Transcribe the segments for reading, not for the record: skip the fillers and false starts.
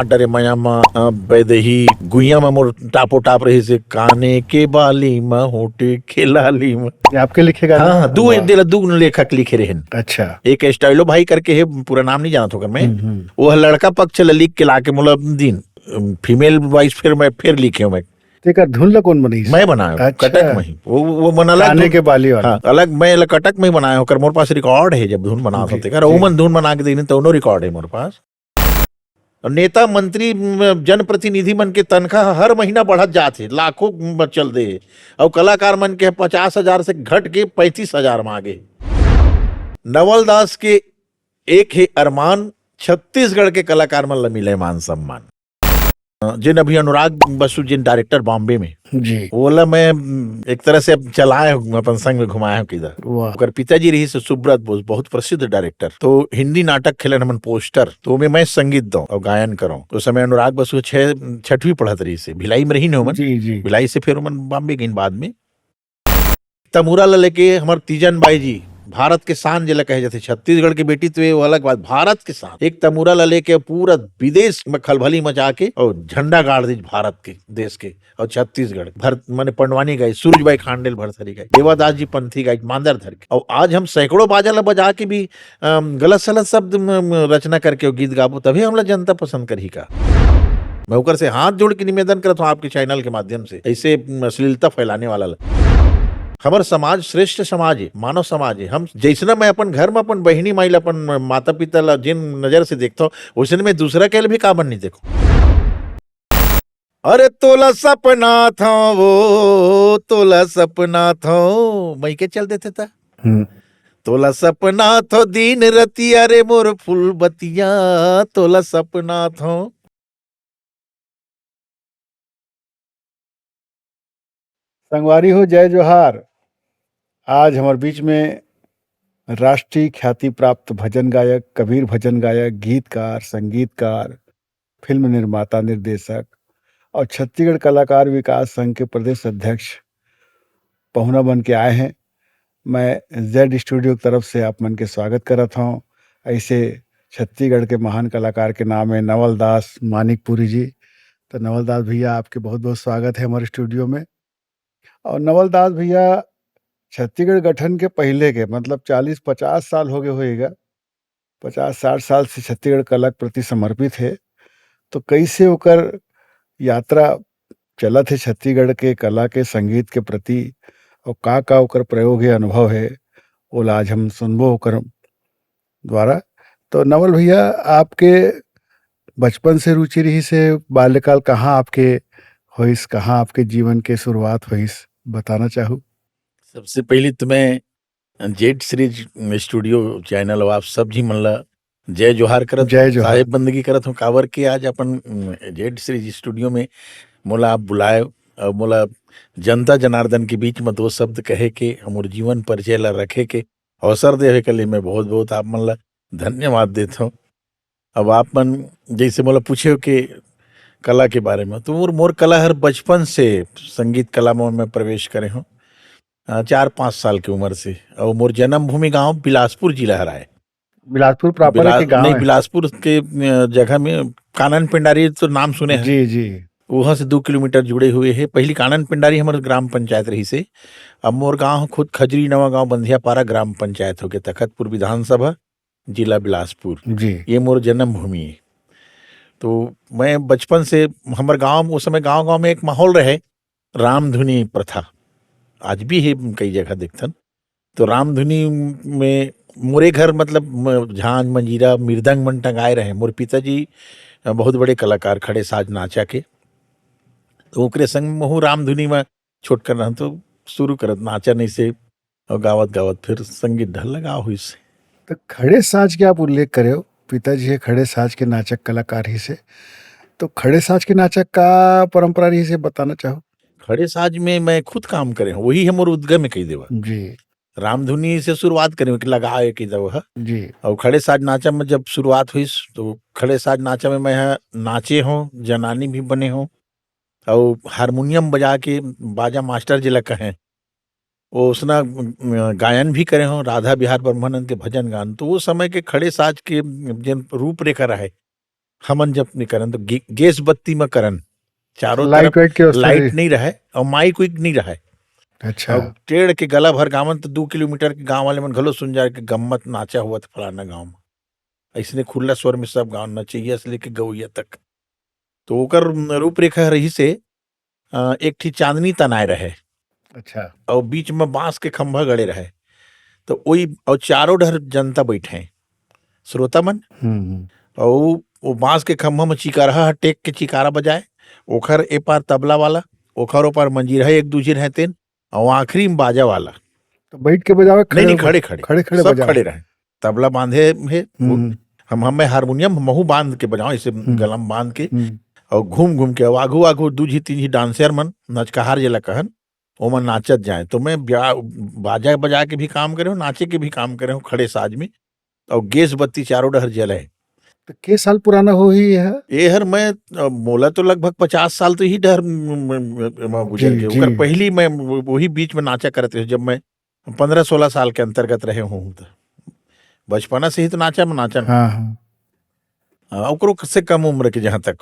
टमाटर मया बेदही गुइया में मोर टापो टाप रही से काने के बाली में होटे के लाली में। ये आपके लिखे गाने? हाँ हाँ, दू लेखक लिखे रहन। अच्छा। एक स्टाइलो भाई करके है, पूरा नाम नहीं जानत होगा मैं। वो लड़का पक्ष लिख के लाके मोला दिन फीमेल वॉइस फिर लिखे मैं। तेकर धुन ला कौन बनाई? मैं बनाया। अच्छा। कटक में ही वो बनला काने के बाली वाला। हाँ, अलग मैं कटक में ही बनाया हूँ। मोर पास रिकॉर्ड है जब धुन बना सकते कर उमन धुन बना के देने तो रिकॉर्ड है मोर पास। नेता मंत्री जनप्रतिनिधि मन के तनख्वाह हर महीना बढ़त जाते, लाखों चल दे। और कलाकार मन के 50,000 से घट के 35,000 मांगे। नवल दास के एक है अरमान, छत्तीसगढ़ के कलाकार मन ला मिले मान सम्मान। जिन अभी अनुराग बसु जिन डायरेक्टर बॉम्बे में जी, बोला मैं एक तरह से चलाए अपन संग में घुमाया हूँ किधर। ओकर पिताजी रही से सुब्रत बोस, बहुत प्रसिद्ध डायरेक्टर। तो हिंदी नाटक खेलन हमन पोस्टर, तो मैं संगीत दो और गायन करो। तो समय अनुराग बसु 6वीं पढ़त रही से भिलाई में रही न हमन। जी। भिलाई से फिर हमन बॉम्बे गई बाद में। तमुरा ला लेके हमार तीजन बाई जी भारत के शान जिला कहे जाते। छत्तीसगढ़ की बेटी तो वो अलग बात, भारत के शान। एक तमुरा ला लेके पूरा विदेश में खलबली मचा के और झंडा गाड़ दी भारत के देश के। और छत्तीसगढ़ भर मैंने पंडवानी गई, सूरजबाई खांडेल भरथरी गई, देवादास जी पंथी गई मांदर धर के। और आज हम सैकड़ों बाजा ला बजा के भी गलत सलत शब्द रचना करके गीत गाबो, तभी हमला जनता पसंद करी का। मैं ऊपर से हाथ जोड़ के निवेदन करता हूँ आपके चैनल के माध्यम से, ऐसे अश्लीलता फैलाने वाला हमार समाज श्रेष्ठ समाज है, मानव समाज है। हम जैसना मैं अपन घर में अपन बहिनी माइल अपन माता पिता ला जिन नजर से देखता हूँ, वैसे मैं दूसरा के लिए भी काबन नहीं देखो। अरे तोला सपना था वो, तोला सपना था मैं के चल देते था। तोला सपना थो दिन रतिया रे मोर फूल बतिया, तोला सपना था। संगवारी हो, जय जोहार। आज हमारे बीच में राष्ट्रीय ख्याति प्राप्त भजन गायक, कबीर भजन गायक, गीतकार, संगीतकार, फिल्म निर्माता, निर्देशक और छत्तीसगढ़ कलाकार विकास संघ के प्रदेश अध्यक्ष पहुना बन के आए हैं। मैं जेड स्टूडियो की तरफ से आप मन के स्वागत करता हूँ। ऐसे छत्तीसगढ़ के महान कलाकार के नाम है नवल दास मानिकपुरी जी। तो नवल दास भैया, आपके बहुत बहुत स्वागत है हमारे स्टूडियो में। और नवल दास भैया छत्तीसगढ़ गठन के पहले के मतलब 40-50 साल हो गए होएगा, 50-60 साल से छत्तीसगढ़ कला के प्रति समर्पित है। तो कैसे ओकर यात्रा चलत है छत्तीसगढ़ के कला के संगीत के प्रति, और का ओकर प्रयोग है, अनुभव है, वो आज हम सुनबो ओकर द्वारा। तो नवल भैया, आपके बचपन से रुचि रही से बाल्यकाल कहाँ आपके होइस, कहाँ आपके जीवन के शुरुआत होइस, बताना चाहूँ। सबसे पहले तो मैं जेड सीरीज स्टूडियो चैनल आप सब जी मन ला जय जोहार करत, जय जोहार। साहेब बंदगी करत हूँ। काबर के आज अपन जेड सीरीज स्टूडियो में मोला आप बुलाए और मोला जनता जनार्दन के बीच में 2 शब्द कहे के, हमारे जीवन परिचय ला रखे के अवसर देवे के लिए मैं बहुत बहुत आप मन ला धन्यवाद देता हूँ। अब आप मन जैसे मोला पूछे के कला के बारे में, तो मोर कला हर बचपन से संगीत कला में मैं प्रवेश करे हूँ 4-5 साल की उम्र से। और मोर जन्मभूमि गांव बिलासपुर जिला हराए। बिलासपुर प्रॉपर के गांव नहीं, है? बिलासपुर के जगह में कानन पिंडारी तो नाम सुने हैं जी। वहां से 2 किलोमीटर जुड़े हुए हैं। पहली कानन पिंडारी हमारे ग्राम पंचायत रही से। अब मोर गांव खुद खजरी नवा गांव बंधियापारा ग्राम पंचायत हो गया, तखतपुर विधानसभा जिला बिलासपुर जी। ये मोर जन्मभूमि है। तो मैं बचपन से हमारे गांव उस समय गांव में एक माहौल रहे रामधुनी प्रथा, आज भी है कई जगह देखथन। तो रामधुनी में मोरे घर मतलब झांझ मंजीरा मृदंग मन टंगाए रहे। मोर पिताजी बहुत बड़े कलाकार खड़े साज नाचा के, तो ओकरे संग महू रामधुनी में छोट कर रहा तो शुरू करत नाचा नहीं से और गावत गावत फिर संगीत ढल लगा हुई से। तो खड़े साज के आप उल्लेख करे हो, पिताजी है खड़े साज के नाचक कलाकार ही से, तो खड़े साज के नाचक का परंपरा रही से बताना चाहो। खड़े साज में मैं खुद काम करे हूँ, वही है मोर उद्गम में कही देवा। जी रामधुनी से शुरुआत करें कि लगाए की दवा। जी। और खड़े साज नाचा में जब शुरुआत हुई तो खड़े साज नाचा में मैं नाचे हूँ, जनानी भी बने हूँ और हारमोनियम बजा के बाजा मास्टर जिला कहें वो उसना गायन भी करे हूँ, राधा बिहार ब्रह्मानंद के भजन गान। तो वो समय के खड़े साज के जिन रूपरेखा रहे हमन जब नहीं करन तो गैस बत्ती में करन, चारों लाइट तरफ वाइट की व्यवस्था लाइट रही। नहीं रहे और माइक उइक नहीं रहे। अच्छा। और टेढ़ के गला भर गावन तो 2 किलोमीटर के गांव वाले मन घलो सुन जाए कि गम्मत नाचा हुआ था फलाना गांव में। ऐसने खुला स्वर में सब गाँव नचैया से लेके गवैया तक। तो ओकर रूपरेखा रही से एक ठी चांदनी तनाए रहे अच्छा। और बीच में बांस के खंभा गड़े रहे। तो वही और चारों डर जनता बैठे श्रोता मन। और वो बांस के खंभा में चिकारहा टेक के चिकारा बजाए, ओखर ए पार तबला वाला, ओखर ओ पार मंजीरा एक दूजे रहतेन, और आखिरी में बाजा वाला। तो बैठ के बजावे, नहीं नहीं, खड़े खड़े खड़े खड़े सब बजावे। खड़े रहे, तबला बांधे है। हम्म, हम हमें हारमोनियम महू बांध के बजाओ, इसे गलम बांध के हम्म, और घूम घूम के आगू आगू दूजी तीजी डांसर मन नचकहार जला कहन ओमन नाचत जाए। तो मैं बाजा बजा के भी काम करे हूँ, नाचे के भी काम करे हूँ खड़े साज में, और गैस बत्ती चारों डहर जले। तो के साल पुराना हो ही है? ये हर मैं मोला तो लगभग 50 साल तो ही डहर गुजर गए। ओकर पहली मैं वही बीच में नाचा करते हुए, जब मैं 15-16 साल के अंतर्गत रहे हूँ। तो बचपना से ही तो नाचा में नाचा। हाँ। ओकरो से कम उम्र के जहाँ तक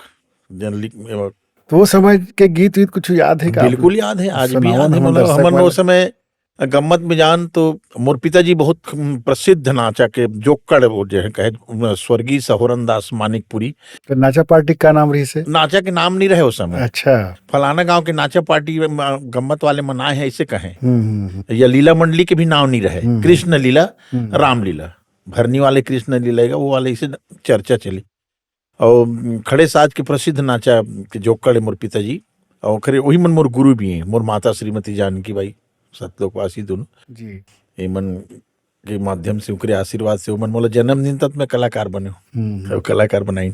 तो वो समय के गीत वीत कुछ याद है? बिल्कुल याद है, आज भी याद है। हमन वो समय गम्मत में जान तो मोर पिताजी बहुत प्रसिद्ध नाचा के जोकड़ वो जो है कहे स्वर्गीय सहोरन दास मानिकपुरी। तो नाचा पार्टी का नाम रही से? नाचा के नाम नहीं रहे उस समय। अच्छा। फलाना गांव के नाचा पार्टी गम्मत वाले मनाए हैं ऐसे कहें। या लीला मंडली के भी नाम नहीं रहे, कृष्ण लीला, रामलीला, भरनी वाले कृष्ण लीला वो वाले इसे चर्चा चली। और खड़े साज के प्रसिद्ध नाचा के जोकड़ मोर पिताजी, और खरे वही मन मोर गुरु भी हैं, मोर माता श्रीमती जानकी बाई सतलोकवासी दोनों जी। एमन के माध्यम से उनके आशीर्वाद से मन मोला जन्मदिन तक मैं कलाकार बने और कलाकार बनाई।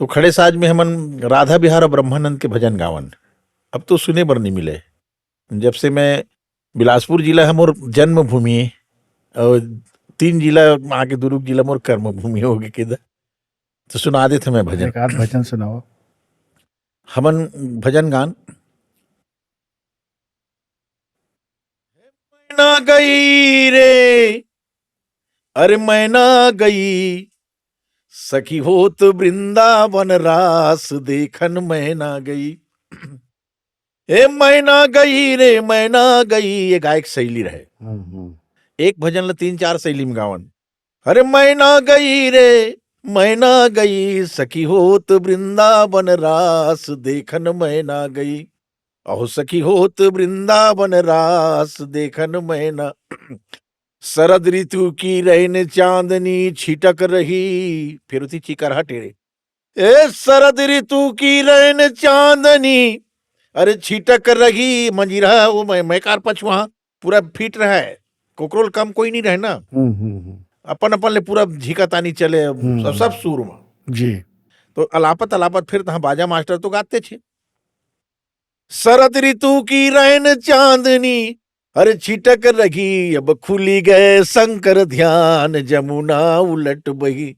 तो खड़े साज में हमन राधा बिहार और ब्रह्मानंद के भजन गावन अब तो सुने बर नहीं मिले। जब से मैं बिलासपुर जिला है मोर जन्म भूमि है, और 3 जिला आगे दुर्ग जिला मोर कर्म भूमि हो गए किधर। तो सुना देते मैं भजन। एक आध भजन सुनाओ। हमन भजन गान। मैना गई रे, अरे मैना गई, सखी होत वृंदावन रास देखन मैना गई। ए मैना गई रे मैना गई, ये गायक शैली रहे। एक भजन ला 3-4 शैली में गावन। अरे मैना गई रे मैना गई, सखी होत वृंदावन रास देखन मैना गई। अहो सखी होत वृंदावन रास देखन मैना। शरद ऋतु की रैन चांदनी छिटक रही, फिर उसी चिकरहा टेढ़े। ए शरद ऋतु की रैन चांदनी, अरे छिटक रही मंजीरा वो मैकार पछुआ पूरा फिट रहा है, कोकरोल कम कोई नहीं रहे ना। अपन अपन ले पूरा झिकातानी चले सब सुर में जी। तो अलापत अलापत फिर तहाँ बाजा मास्टर तो गाते छे। शरद ऋतु की रैन चांदनी, अरे छिटक रही, अब खुली गए शंकर ध्यान, जमुना उलट बही।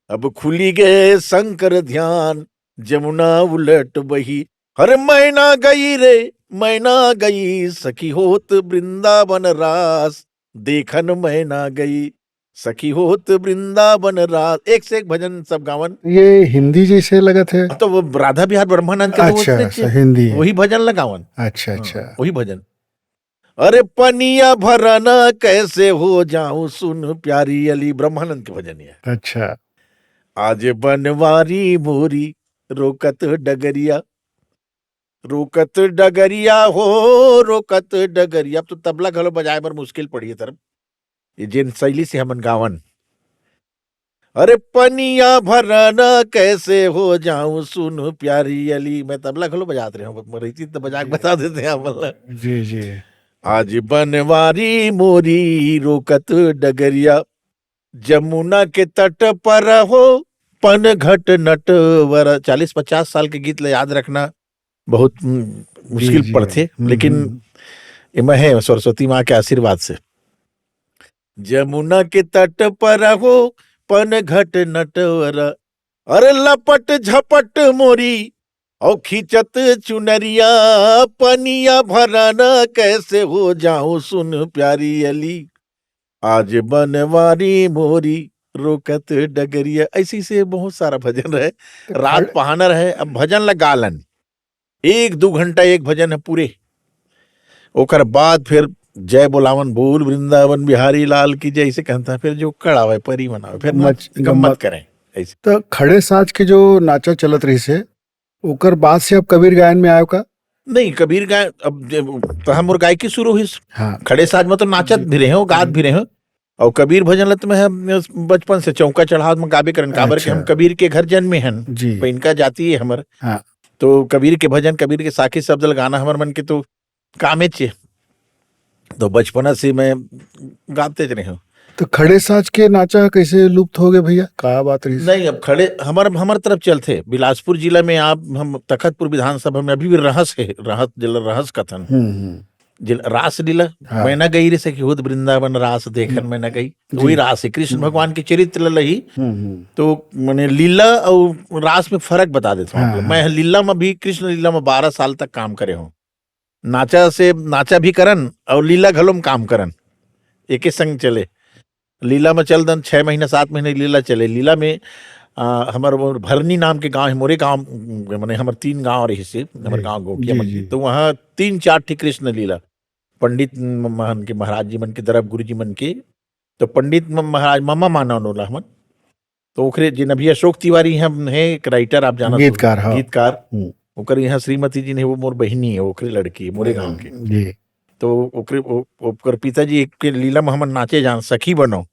अब खुली गए शंकर ध्यान, जमुना उलट बही। अरे मैना गई रे मैना गई, सखी होत वृंदावन रास देखन मैना गई, सखी होत वृंदावन रास। एक से एक भजन सब गावन। ये हिंदी जैसे लगा थे? तो वो राधा बिहार ब्रह्मानंद के अच्छा, हिंदी वही भजन लगावन। अच्छा अच्छा, वही भजन। अरे पनिया भरना कैसे हो जाऊं सुन प्यारी अली, ब्रह्मानंद के भजन है। अच्छा। आज बनवारी मोरी रोकत डगरिया, रोकत डगरिया हो रोकत डगरिया। अब तो तबला घलो बजाए बर मुश्किल पड़ी है तरफ, ये जिन शैली से हमन गावन। अरे पनिया भरना कैसे हो जाऊं सुन प्यारी अली, मैं तबला घलो बजाते रहे तो बजा के बता देते हैं मतलब। जी जी। आज बनवारी मोरी रोकत डगरिया, जमुना के तट पर हो पन घट नटवर। 40-50 साल के गीत ले याद रखना बहुत मुश्किल पड़ते, लेकिन इमे है सरस्वती माँ के आशीर्वाद से। जमुना के तट पर हो पन घट नटवर, अरे लपट झपट मोरी और खींचत चुनरिया, पनिया भराना कैसे हो जाऊं सुन प्यारी अली। आज बनवारी मोरी रोकत डगरिया, ऐसी से बहुत सारा भजन रहे। तो रात खड़- पहाना रहे, अब भजन ला गालन 1-2 घंटा एक भजन है पूरे। ओकर बाद फिर जय बोलावन बोल वृंदावन बिहारी लाल की जय, ऐसे कहता है। फिर जो कड़ावे परी मनावे, फिर गम्मत गम्मत करें ऐसे। तो खड़े साज के जो नाचा चलत रही से ओकर बाद से अब कबीर गायन में आयो का? नहीं, कबीर गाय अब तो हम और गायकी शुरू हुई। हाँ खड़े साज में तो नाचत भी रहे हो, गात भी रहे हो। और कबीर भजन लत में हम बचपन से चौका चढ़ाव में गाबे करन, काबर के हम अच्छा। कबीर के घर जन्मे हन, जी तो इनका जाति है हमर। हाँ तो कबीर के भजन, कबीर के साखी शब्द लगाना हमर मन के तो कामे चे, तो बचपना से मैं गाते रहे हूँ। तो खड़े साज के नाचा कैसे लुप्त हो गए भैया, का बात रही? नहीं, अब खड़े हमार तरफ चलते बिलासपुर जिला में। आप हम तखतपुर विधानसभा में अभी भी रहस है, रहस जिला रहस कथन रास लीला। हाँ। मैं न गई रे सखी होत वृंदावन रास देखन, मैं न गई। तो वही रास है, कृष्ण भगवान के चरित्र लही। तो मैंने लीला और रास में फर्क बता देता हूँ। हाँ, मैं लीला में भी, कृष्ण लीला में 12 साल तक काम करे हूँ। नाचा भी करन और लीला घलों काम करन, एक ही संग चले। लीला में चल दन 6 महीने 7 महीने लीला चले। लीला में हमार भरनी नाम के गांव है, मोरे गांव मैंने हमार 3 गांव रही से, हमारे गांव गोकिया जी, मन जी। की। तो वहाँ 3-4 ठीक कृष्ण लीला पंडित महन के महाराज जी मन के दरब गुरु जी मन के। तो पंडित महाराज मामा माना नोला हमन। तो ओकरे जिन अभी अशोक तिवारी हम है एक राइटर, आप जाना गीतकार, हाँ। गीतकार। ओकर यहाँ श्रीमती जी ने, वो मोर बहिनी है, ओकरे लड़की है, मोरे गांव के। जी तो ओकर पिताजी के लीला में हमन नाचे जान सखी बनो।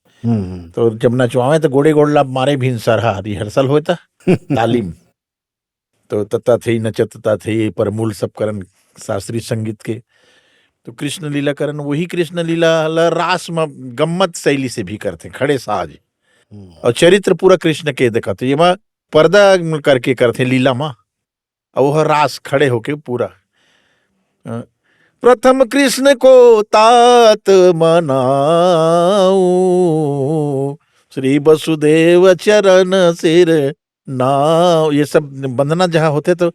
तो जब नचवावे तो गोड़े गोड़ लाभ मारे भी सरहा रिहर्सल होता तालीम। तो तत्ता थे नचतता थे पर मूल सब करन शास्त्रीय संगीत के। तो कृष्ण लीला करन, वही कृष्ण लीला रास में गम्मत शैली से भी करते, खड़े साज और चरित्र पूरा कृष्ण के दिखाते। ये माँ पर्दा करके करते लीला माँ, और वह रास खड़े होके पूरा। प्रथम कृष्ण को तात मनाऊ, श्री वसुदेव चरण सिर नाव। ये सब वंदना जहाँ होते तो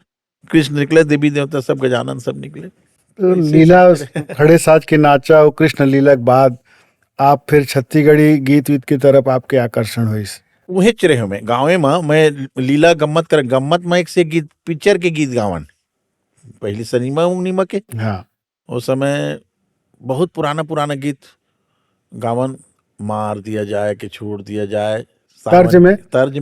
कृष्ण निकले, देवी देवता सब गजानन सब निकले। तो ऐसे लीला सब खड़े साज के नाचा और कृष्ण लीला के बाद आप फिर छत्तीसगढ़ी गीत वीत की तरफ आपके आकर्षण हुई? वही चरे हूँ मैं गाँव में। मैं लीला गम्मत कर, गम्मत में एक से गीत पिक्चर के गीत गावन, पहली सनीमा उनीमा के। हाँ उस समय बहुत पुराना गीत गावन, मार दिया जाए कि छोड़ दिया जाए, तर्ज में,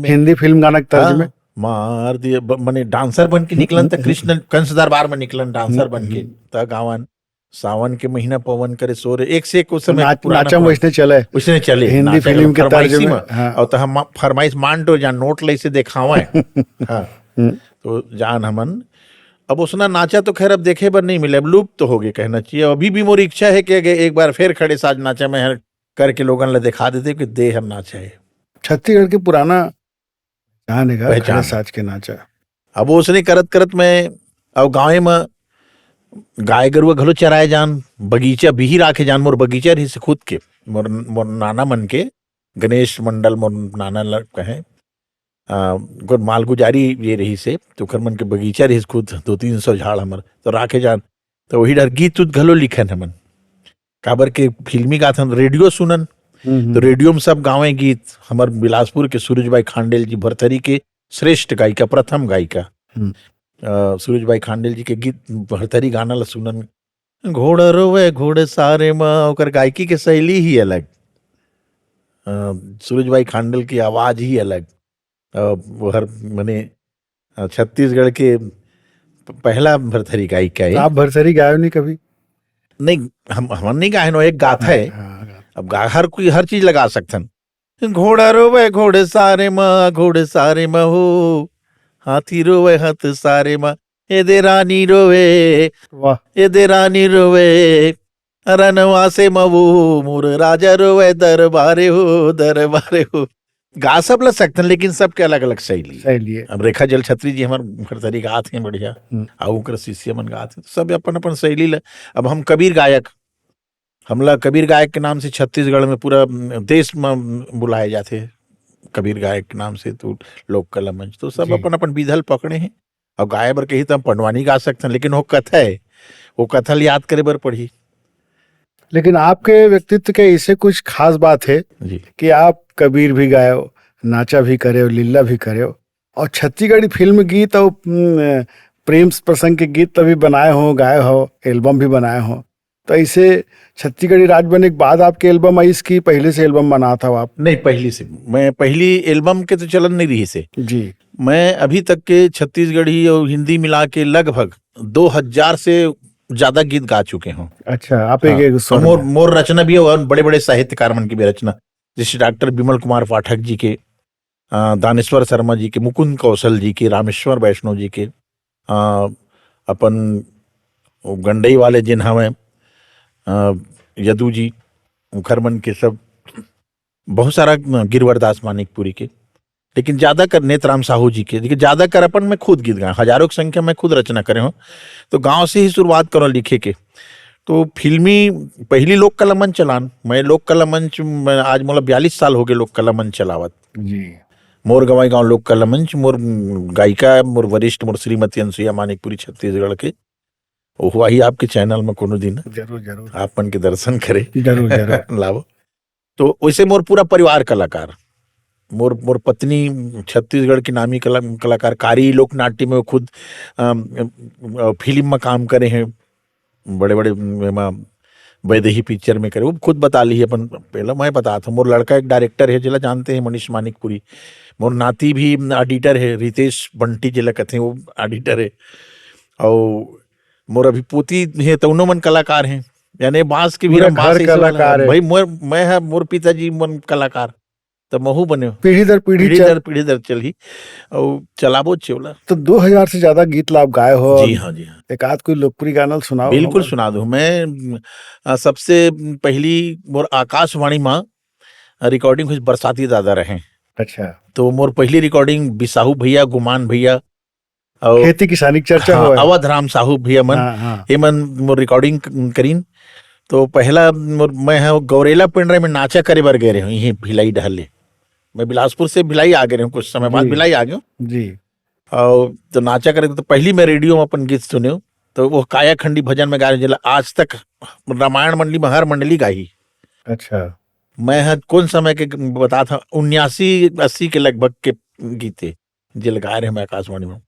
हिंदी फिल्म गाना के तर्ज में। मार दिया मने डांसर बन के निकलन त कृष्ण कंस दरबार में निकलन डांसर बन के त गावन। सावन के महीना पवन करे सोरे, एक से एक उस समय नाचम वैसने चले, उसने चले हिंदी फिल्म के तर्ज में। हाँ। और तो हम फरमाइश मान दो जान नोट ले से दिखावे। हाँ। तो जान हमन अब उसना नाचा तो खैर अब देखे पर नहीं मिले, अब लुप्त तो हो गए कहना चाहिए। अभी भी मोरी इच्छा है कि एक बार फिर खड़े साज नाचा में करके लोगन ले दिखा देते कि दे हम नाचा है। छत्तीसगढ़ के पुराना जान है पहचान खड़े साज के नाचा। अब उसने करत मैं अब गाँव में गाय गरुआ घलो चराए जान, बगीचा भी राखे जान। मोर बगीचा रही से खुद के, मोर नाना मन के गणेश मंडल मोर नाना कहे मालगुजारी ये रही से, तो खर मन के बगीचा रही खुद 200-300 झाड़ हमर तो राखे जान। तो वही डर गीत उत घलो लिखन हमन, काबर के फिल्मी गाथन, रेडियो सुनन। तो रेडियो में सब गावे गीत। हमार बिलासपुर के सूरजबाई खांडेल जी भरथरी के श्रेष्ठ गायिका, प्रथम गायिका सूरजबाई खांडेल जी के गीत भरथरी गाना ला सुनन। घोड़ा रोवे घोड़े सारे माँ, ओकर गायकी के शैली ही अलग, सूरजबाई खांडेल की आवाज ही अलग। वो हर मने छत्तीसगढ़ के पहला भरथरी गायिका है। आप भरथरी गायो नहीं कभी? नहीं, हम नहीं गाए नो, एक गाथा है। अब हर कोई हर चीज लगा सकथन। घोड़ा रोवे घोड़े सारे माँ, घोड़े सारे माँ हो, हाथी रोवे हाथ सारे माँ, ए दे रानी रोवे, वाह, ए दे रानी रोवे, रनवा से मवो मोर राजा रोवे, दरबारे हो। गा सब लग सकते हैं, लेकिन सबके अलग अलग शैली है। अब रेखा जल छत्री जी हमारे भरथरी गात हैं बढ़िया, और शिष्य मन गात हैं, सब अपन अपन शैली ल। अब हम कबीर गायक, हमला कबीर गायक के नाम से छत्तीसगढ़ में पूरा देश में बुलाए जाते हैं कबीर गायक के नाम से। तो लोक कला मंच तो सब अपन अपन विधल पकड़े हैं। और गाय बर कही तो हम पंडवानी गा सकते हैं, लेकिन वो कथा है, वो कथा याद करे बर पढ़ी। लेकिन आपके व्यक्तित्व के ऐसे कुछ खास बात है जी। कि आप कबीर भी गाए हो, नाचा भी करे हो, लीला भी करे हो, और छत्तीसगढ़ी फिल्म गीत और प्रेम प्रसंग के गीत तभी बनाए हो, गाए हो, एल्बम भी बनाए हो। तो ऐसे छत्तीसगढ़ी राज बनने के बाद आपके एल्बम आई, इसकी पहले से एल्बम बना था आप? नहीं, पहली से मैं पहली एल्बम के तो चलन नहीं रही से। जी। मैं अभी तक के छत्तीसगढ़ी और हिंदी मिला के लगभग 2000 से ज्यादा गीत गा चुके हूँ। अच्छा, आप हाँ, एक और स्वर मोर में। मोर रचना भी है और बड़े बड़े साहित्यकार मन की भी रचना, जैसे डॉक्टर विमल कुमार पाठक जी के, दानेश्वर शर्मा जी के, मुकुंद कौशल जी के, रामेश्वर वैष्णव जी के, अपन वो गंडई वाले जिन हमें यदु जी, मुखरमन के, सब बहुत सारा, गिरवर दास मानिकपुरी के, लेकिन ज्यादातर नेतराम साहू जी के, लेकिन ज्यादातर अपन मैं खुद गीत गाया, हजारों की संख्या में खुद रचना करे हूँ। तो गांव से ही शुरुआत करो लिखे के। तो फिल्मी पहली लोक कला मंच चलान, मैं लोक कला मंच में आज मतलब 42 साल हो गए लोक कला मंच चलावत। जी। मोर गंवाई गांव लोक कला मंच, मोर गायिका, मोर वरिष्ठ, मोर श्रीमती अनसुईया मानिकपुरी छत्तीसगढ़ के, वो हुआ ही आपके चैनल में कोनो दिन जरूर जरूर, आपन के दर्शन करे जरूर जरूर। लाभ। तो वैसे मोर पूरा परिवार कलाकार, मोर मोर पत्नी छत्तीसगढ़ की नामी कलाकार, कारी लोक नाट्य में वो खुद फिल्म में काम करे हैं, बड़े बड़े वैदेही पिक्चर में करे, वो खुद बता ली है। अपन पहले मैं बता था, मोर लड़का एक डायरेक्टर है जिला जानते हैं, मनीष मानिकपुरी। मोर नाती भी ऑडिटर है, रितेश बंटी जिला कहते हैं, वो ऑडिटर है। और मोर अभी पोती है, तो उन्हों मन कलाकार हैं, यानी बांस के भी पूरा बांस घर ऐसे वाला कलाकार है। भाई। मैं है, मोर पिताजी मन कलाकार, तो महू बने, पीढ़ी दर पीढ़ी पीढ़ी दर चली और चलाबो चेवला। तो 2000 से ज्यादा गीत आप गाए हो। जी हाँ, जी हाँ, एक आध कोई लोकप्रिय गाना सुनाओ। बिल्कुल सुना दूं मैं। सबसे पहली मोर आकाशवाणी में रिकॉर्डिंग हुई बरसाती दादा रहे। अच्छा। तो मोर पहली रिकॉर्डिंग बिसाहू भैया, गुमान भैया और खेती किसानी की चर्चा हाँ, हो अवध राम साहू भैया मन, हाँ, हाँ। ये मन मोर रिकॉर्डिंग करीन। तो पहला मैं है गौरेला पिंडरे में नाचा करे बर गए रहे, यही भिलाई डहले। मैं बिलासपुर से भिलाई आ गए हूँ, कुछ समय बाद जी। भिलाई आ गया जी। और तो नाचा करे। तो पहली मैं रेडियो में अपन गीत सुने, तो वो काया खंडी भजन में गा रहे, जिला आज तक रामायण मंडली में हर मंडली गाई। अच्छा। मैं है कौन समय के बता था, 79-80 के लगभग के गीते जिल गाए रहे मैं आकाशवाणी में,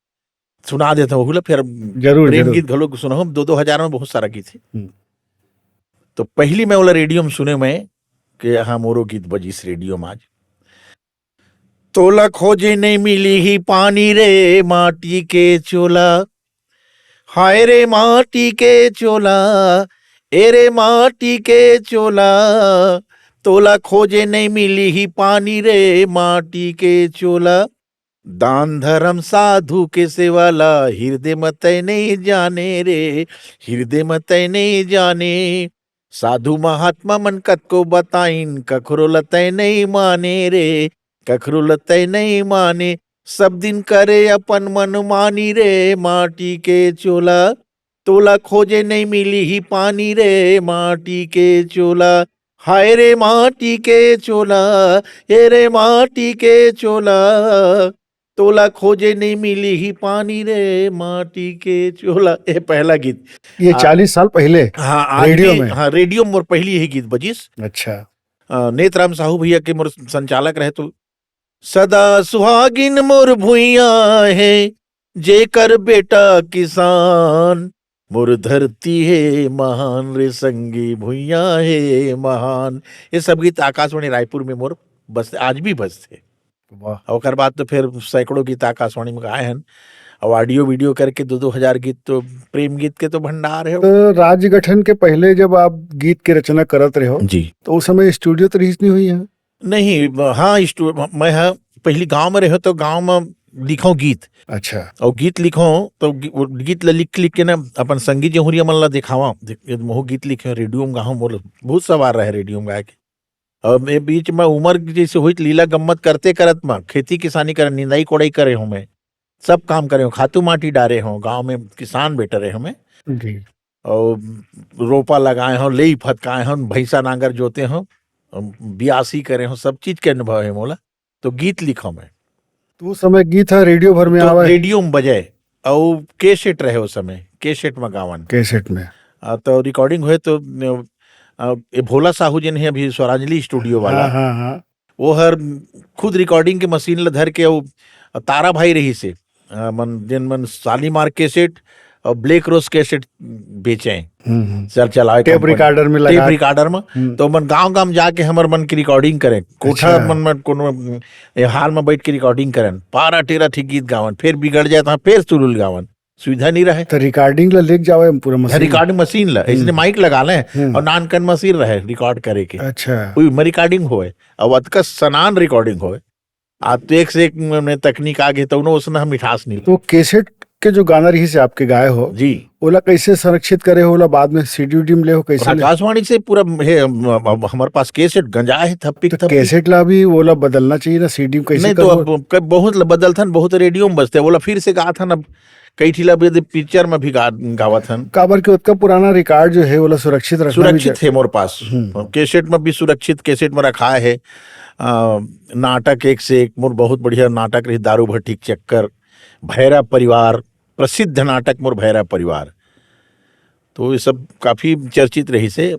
सुना देता हूँ। फिर जरूर प्रेम जरूर। गीत घलो सुना, 2000 में बहुत सारा गीत है। हम्म। तो पहली मैं वाला रेडियो में सुने मैं कि हाँ मोरो गीत बजी इस रेडियो में आज। तोला खोजे नहीं मिली ही पानी रे माटी के चोला, हाय रे माटी के चोला, एरे माटी के चोला, तोला खोजे नहीं मिली ही पानी रे माटी के चोला, दान धर्म साधु के सेवाला, हृदय मत नहीं जाने रे, हृदय मत नहीं जाने, साधु महात्मा मन कत को बताइन, कखरो लतय नहीं माने रे, कखरो लतय नहीं माने, सब दिन करे अपन मन मानी रे माटी के चोला, तोला खोजे नहीं मिली ही पानी रे माटी के चोला, हाय रे माटी के चोला, हे रे माटी के चोला, तोला खोजे नहीं मिली ही पानी रे माटी के चोला। ये पहला गीत। ये 40 साल पहले हाँ, आज रेडियो भी, में। हाँ रेडियो में मोर पहली यही गीत बजिस। अच्छा। नेतराम साहू भैया के मोर संचालक रहे। तो सदा सुहागिन मोर भुइया है, जेकर बेटा किसान, मोर धरती है महान रे संगी भुइया है महान। ये सब गीत आकाशवाणी रायपुर में मोर बस आज भी बजते। वाह। और बाद तो फिर सैकड़ों गीत आकाशवाणी में गाए हैं, और ऑडियो वीडियो करके 2-2000 गीत तो प्रेम गीत के तो भंडार है। तो राज्य गठन के पहले जब आप गीत की रचना करत रहे हो जी, तो उस समय स्टूडियो तो रीच नहीं हुई है? नहीं, हाँ मैं हाँ पहली गांव में रहो तो गांव में लिखो गीत। अच्छा। और गीत लिखो तो गीत लिख के ना अपन संगीत जहुरिया मन ला दिखावा, मोह गीत लिखे रेडियो में गाँव, बोल बहुत सवार रहे रेडियो में गाय के। और मैं बीच में उम्र जैसे हुई लीला गम्मत करते करत में खेती किसानी करे, निंदाई कोड़ाई करे हूँ, मैं सब काम करे हूँ, खातू माटी डारे हूँ, गाँव में किसान बेटे हमें, और रोपा लगाए हों, लेई फटकाए हों, भैंसा नांगर जोते हों, बियासी करे हों, सब चीज के अनुभव है मोला। तो गीत लिखो मैं, तो उस समय गीत है रेडियो भर में तो आवा? रेडियो में बजाए, और कैसेट रहे उस समय, कैसेट में गावन, कैसेट में। तो रिकॉर्डिंग हुए तो ये भोला साहू जिन है अभी स्वरांजलि स्टूडियो वाला, हाँ हाँ हाँ वो हर खुद रिकॉर्डिंग के मशीन ल धर के वो तारा भाई रही से जिन मन शालीमार कैसेट और ब्लैक रोज कैसेट बेचे सर चलाए टेप रिकॉर्डर में टेप लगा रिकॉर्डर में, तो मन गांव गांव जाके हमर मन की रिकॉर्डिंग करें, कोठा अच्छा। मन में कोनो हाल में बैठ के रिकॉर्डिंग करें, पारा टेरा ठीक गीत गावन, फिर बिगड़ जाए तो फिर सुरुल गावन, सुविधा नहीं रहे। तो रिकॉर्डिंग ला लेके जावे पूरा मशीन। रिकॉर्डिंग मशीन ला इसने माइक लगा ले और नान कन मशीन रहे रिकॉर्ड करे के, अच्छा कोई में रिकॉर्डिंग होए और अतका सनान रिकॉर्डिंग होए। आज तो एक से एक ने तकनीक आगे तो उसने मिठास नहीं तो कैसेट के जो गाना रही से आपके गाए हो जी, ओला कैसे संरक्षित करे हो, ओला बाद में सीडी उडी में ले हो कैसे ले? आकाशवाणी से पूरा है हमारे पास कैसेट गंजा है थप्पी तो थप्पी। कैसेट ला भी ओला बदलना चाहिए ना, सीडी में कैसे नहीं तो अब बहुत बदल था, बहुत रेडियो में बजते बोला फिर से गा था ना, कई ठीला पिक्चर में भी गावा था। काबर के उतना पुराना रिकॉर्ड जो है ओला सुरक्षित रखना भी सुरक्षित है मोर पास, कैसेट में भी सुरक्षित कैसेट में रखा है। नाटक एक से एक मोर बहुत बढ़िया नाटक रही, दारू भट्टी चक्कर, भैरा परिवार, प्रसिद्ध नाटक मोर भैरा परिवार, तो ये सब काफी चर्चित रही से।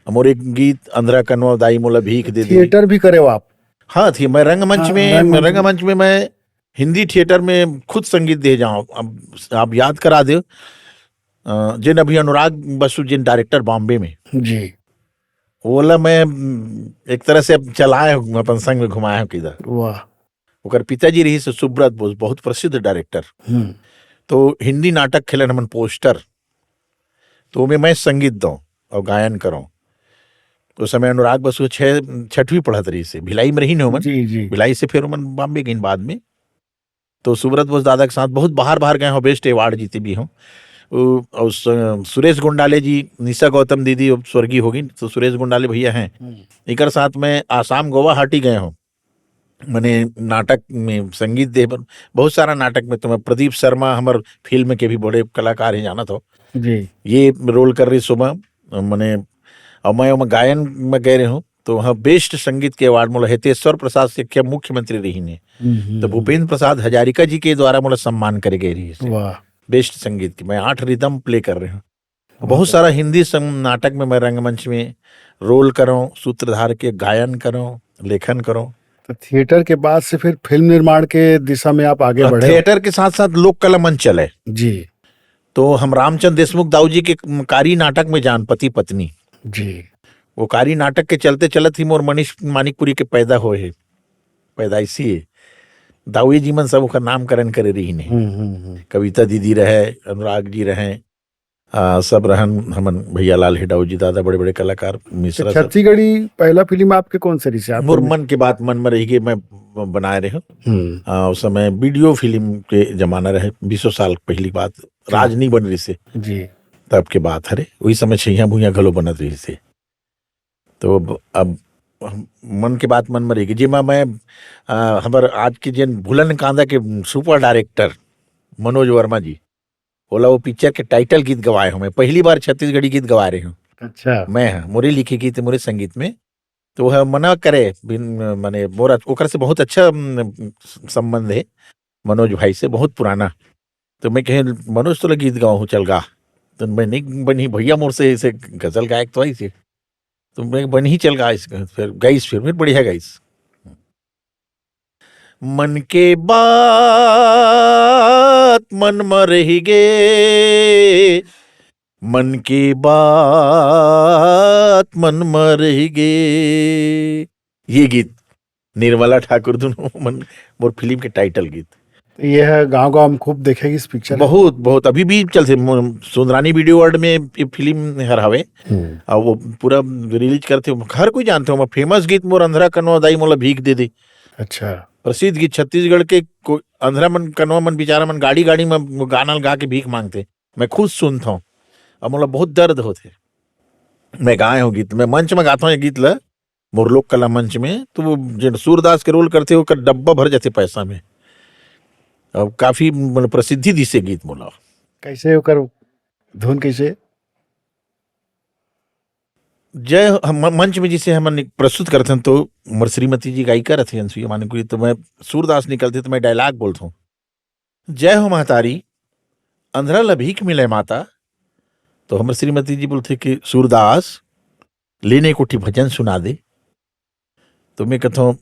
मोर एक गीत अंधरा कनवा दाई मोला भीख दे दी। थिएटर भी करे हो आप? हाँ थी, मैं रंगमंच हाँ, में रंगमंच में मैं हिंदी थिएटर में खुद संगीत दे जाऊं। अब आप याद करा दो जिन अभी अनुराग बसु जिन डायरेक्टर बॉम्बे में जी, ओला मैं एक तरह से अब चलाए हूं, अपन संग में घुमाया हूं किधर। वाह। ओकर पिताजी रही से सुब्रत बोस, बहुत प्रसिद्ध डायरेक्टर, तो हिंदी नाटक खेलन हमन पोस्टर, तो मैं संगीत दूं और गायन करूं। उस समय अनुराग बसु 6वीं पढ़त रही से, भिलाई में रही न जी जी भिलाई से फिर मन बॉम्बे गई बाद में। तो सुब्रत बोस दादा के साथ बहुत बाहर गए हो, बेस्ट अवार्ड जीते भी हूँ। और सुरेश गुंडाले जी, निशा गौतम दीदी स्वर्गीय होगी, तो सुरेश गुंडाले भैया हैं, एक साथ में आसाम गुवाहाटी गए हो, मैंने नाटक में संगीत दे, बहुत सारा नाटक में। तो मैं प्रदीप शर्मा हमार फिल्म के भी बड़े कलाकार हैं, जाना तो जी, ये रोल कर रही सुबह मैंने, और मैं गायन में गए रहे हूँ। तो वहाँ बेस्ट संगीत के अवार्ड मोला हेतेश्वर प्रसाद सिक्या मुख्यमंत्री रही ने, तो भूपेंद्र प्रसाद हजारिका जी के द्वारा मोला सम्मान करे गए रही वाह। बेस्ट संगीत की। मैं 8 रिदम प्ले कर रहे हूँ। बहुत सारा हिंदी नाटक में मैं रंगमंच में रोल करूं, सूत्रधार के गायन करूं, लेखन करूं। तो थिएटर के बाद से फिर फिल्म निर्माण के दिशा में आप आगे बढ़े? थिएटर के साथ साथ लोक कला मंच चले जी तो हम रामचंद्र देशमुख दाऊ जी के कारी नाटक में जान पति पत्नी, जी, वो कारी नाटक के चलते चलत ही मोर मनीष मानिकपुरी के पैदा होए है, पैदाइशी है दाऊ जी मन सब ओकर नामकरण करे रही ने। कविता दीदी रहे, अनुराग जी रहे, सब रहन हमन भैया लाल हिडाऊ जी, दादा बड़े बड़े कलाकार मिश्रा। छत्तीसगढ़ी पहला फिल्म आपके कौन सी रही से? आप मोर मन के बात मन में रही कि मैं बनाए रहे हूँ। उस समय वीडियो फिल्म के जमाना रहे, 20 साल पहली बात, राज नहीं बन रही से जी, तब के बात हरे, वही समय छैया भूया घलो बनत रही से। तो अब मन के बात मन में रही जिमा मैं हमार आज के जिन भूलन कांदा के सुपर डायरेक्टर मनोज वर्मा जी, बोला वो पिक्चर के टाइटल गीत गवाए हूँ, मैं पहली बार छत्तीसगढ़ी गीत गवा रहे हूँ। अच्छा, मैं मोरे लिखे गीत मोरे संगीत में, तो वह मना करे माने मोरा ओकर से बहुत अच्छा संबंध है मनोज भाई से, बहुत पुराना। तो मैं कहे मनोज तो गीत गाँव हूँ, चल गा। तो मैं नहीं बनी भैया मोर से ऐसे गजल गायक तो आई से, तो मैं बन ही चल गाइस, फिर गाइस, फिर बढ़िया गाइस। मन के बात मन में रही गे, मन की बात मन में रही गे, ये गीत निर्मला ठाकुर दोनों मन मोर फिल्म के टाइटल गीत। यह गांव गांव में खूब देखेगी इस पिक्चर, बहुत बहुत अभी भी चलते सुंदरानी वीडियो वर्ल्ड में ये फिल्म हर हवे, और वो पूरा रिलीज करते हर कोई जानते हो। फेमस गीत मोर अंधरा कनवा दाई मोला भीख दे दे, अच्छा, प्रसिद्ध गीत छत्तीसगढ़ के। अंधरा मन कनवा मन बेचारा मन गाड़ी गाड़ी में गाना गा के भीख मांगते, मैं खुद सुनता हूँ और मोला बहुत दर्द होते। मैं गाए हूँ गीत, मैं मंच में गाता हूँ ये गीत ला मोर लोक कला मंच में, तो वो जो सूरदास के रोल करते हो डब्बा भर जाते पैसा में, अब काफी प्रसिद्धि दी से गीत मोला। कैसे होकर धुन कैसे? जय हम मंच में जिसे हम प्रस्तुत करते हैं, तो उमर श्रीमती जी गायिका रहती है अनसुईया मानिकपुरी, तो मैं सूरदास निकलते तो मैं डायलॉग बोलता हूँ, जय हो महतारी अंधरा ला भीख मिले माता। तो हमर श्रीमती जी बोलते कि सूरदास लेने कोठी भजन सुना दे। तो मैं कहता हूँ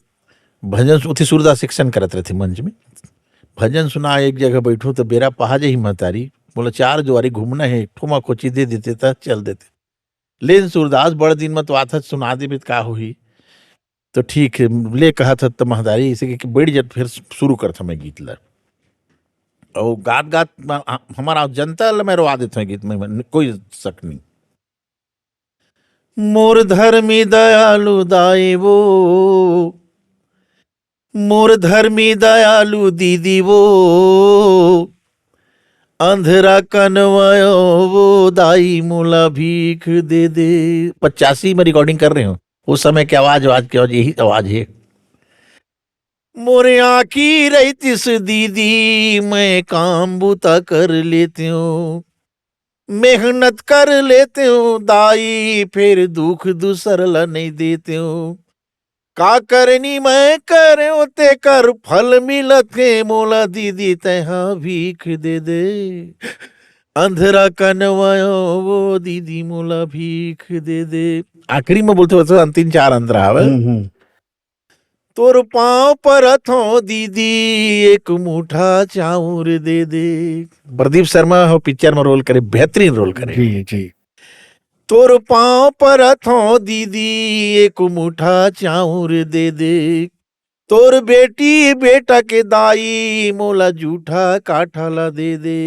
भजन उठी सूरदास सेक्शन करत रहे थे मंच में, भजन सुना एक जगह बैठू तो बेरा पहाजे ही महतारी बोला 4 जुआरी घूमना है, ठुमा कोची दे देते था चल देते। लेकिन सूरदास बड़ दिन में तो आथा सुना दे का हुई तो ठीक है ले कहा था तो महतारी इसे कि बैठ जब फिर शुरू कर था मैं गीत ला और गात गात हमारा जनता मैं रोवा देता हूँ गीत में कोई शक नहीं। मोर धर्मी दयालु दाई वो, मोर धर्मी दयालु दीदी वो, अंधरा कनवायो वो दाई मोला भीख दे दे। 85 में रिकॉर्डिंग कर रहे हो, उस समय की आवाज यही आवाज है। मोरे आँखी रहतीस दीदी मैं काम बुता कर लेती हूँ, मेहनत कर लेते हूँ दाई फिर दुख दूसरला नहीं देते हूँ। का करनी मैं करे ते कर फल मिलत है मोला दीदी तहा भीख दे दे। अंधरा कनवायो वो दीदी मोला भीख दे दे। आखिरी में बोलते हो अंतिम 4 अंतरा है। तोर पाँव पर हथों दीदी एक मुठा चाउर दे दे। प्रदीप शर्मा हो पिक्चर में रोल करे, बेहतरीन रोल करे। जी जी। तोर पाँव पर हथों दीदी एक मुठा चाउर दे दे। तोर बेटी बेटा के दाई मोला जूठा काठाला दे दे।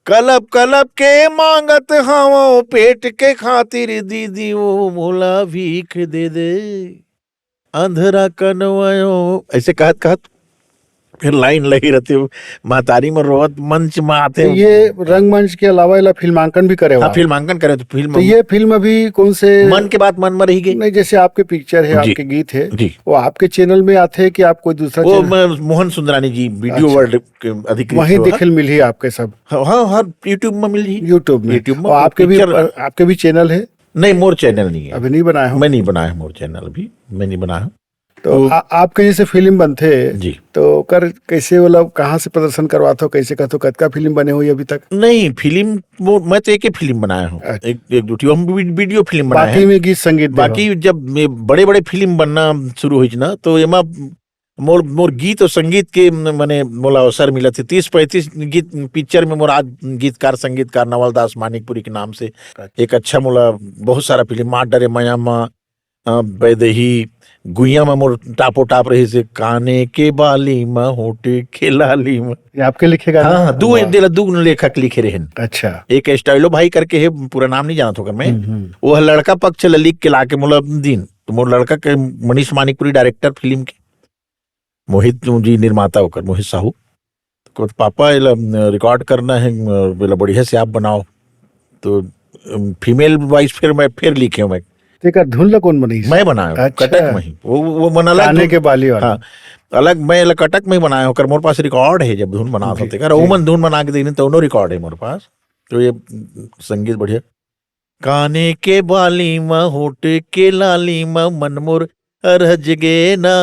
कलब कलब के मांगत हावो पेट के खातिर दीदी वो मोला भीख दे दे। अंधरा कनवायो ऐसे कहत कहत फिर लाइन लगी रहती है महतारी में रोवत मंच में आते तो ये रंगमंच के अलावा इला फिल्मांकन भी करे हुआ। हाँ फिल्मांकन करे तो फिल्म तो ये फिल्म अभी कौन से मन के बात मन में रही गई नहीं, जैसे आपके पिक्चर है आपके गीत है जी वो आपके चैनल में आते हैं कि आप कोई दूसरा वो चैनल? मोहन सुंदरानी जी वीडियो वर्ल्ड के अधिकृत वहीं दिखल मिली आपके सब? हाँ हर यूट्यूब में मिल रही यूट्यूब में। और आपके भी चैनल है? नहीं मोर चैनल नहीं है, अभी नहीं बनाया हूँ। मैं नहीं बनाया मोर चैनल अभी मैं नहीं बनाया। तो आपके जैसे फिल्म बनते जी तो कर कैसे मतलब कहाँ से प्रदर्शन करवाते हो, कैसे कहते हो, कतका फिल्म बने हुई अभी तक? नहीं फिल्म मैं तो एक ही फिल्म बनाया हूँ, एक दूठी हम वीडियो फिल्म बनाया बाकी में गीत संगीत बाकी जब बड़े बड़े फिल्म बनना शुरू हुई ना तो एमा मोर गीत और संगीत के मने मोला अवसर मिला थे। 30-35 गीत पिक्चर में मोर आज गीतकार संगीतकार नवल दास मानिकपुरी के नाम से एक अच्छा मोला बहुत सारा फिल्म माँ डरे मया माँ बैदही गुइया में मोर टापो टाप रही से काने के बाली में होटे के लाली में। ये आपके लिखे गाने? हाँ दो लेखक लिखे रहे। अच्छा। एक स्टाइलो भाई करके है, पूरा नाम नहीं जानता होगा मैं। वो लड़का पक्ष लिख के लाके मोला दिन तो मोर लड़का के मनीष मानिकपुरी डायरेक्टर फिल्म के, मोहित जी निर्माता होकर मोहित साहू तो पापा रिकॉर्ड करना है बोला बढ़िया से आप बनाओ तो फीमेल वॉइस फिर लिखे मैं धुन कौन बनी? मैं बनाया। अच्छा। कटक में ही वो बनाला काने के बाली वाला। हाँ अलग मैं कटक में बनाया होकर मोर पास रिकॉर्ड है जब धुन बना होते कर ओमन धुन बना के देने तो उन्होंने रिकॉर्ड है मोर पास। तो ये संगीत बढ़िया काने के बाली मा होटे के लाली मा मन मोर रज गे ना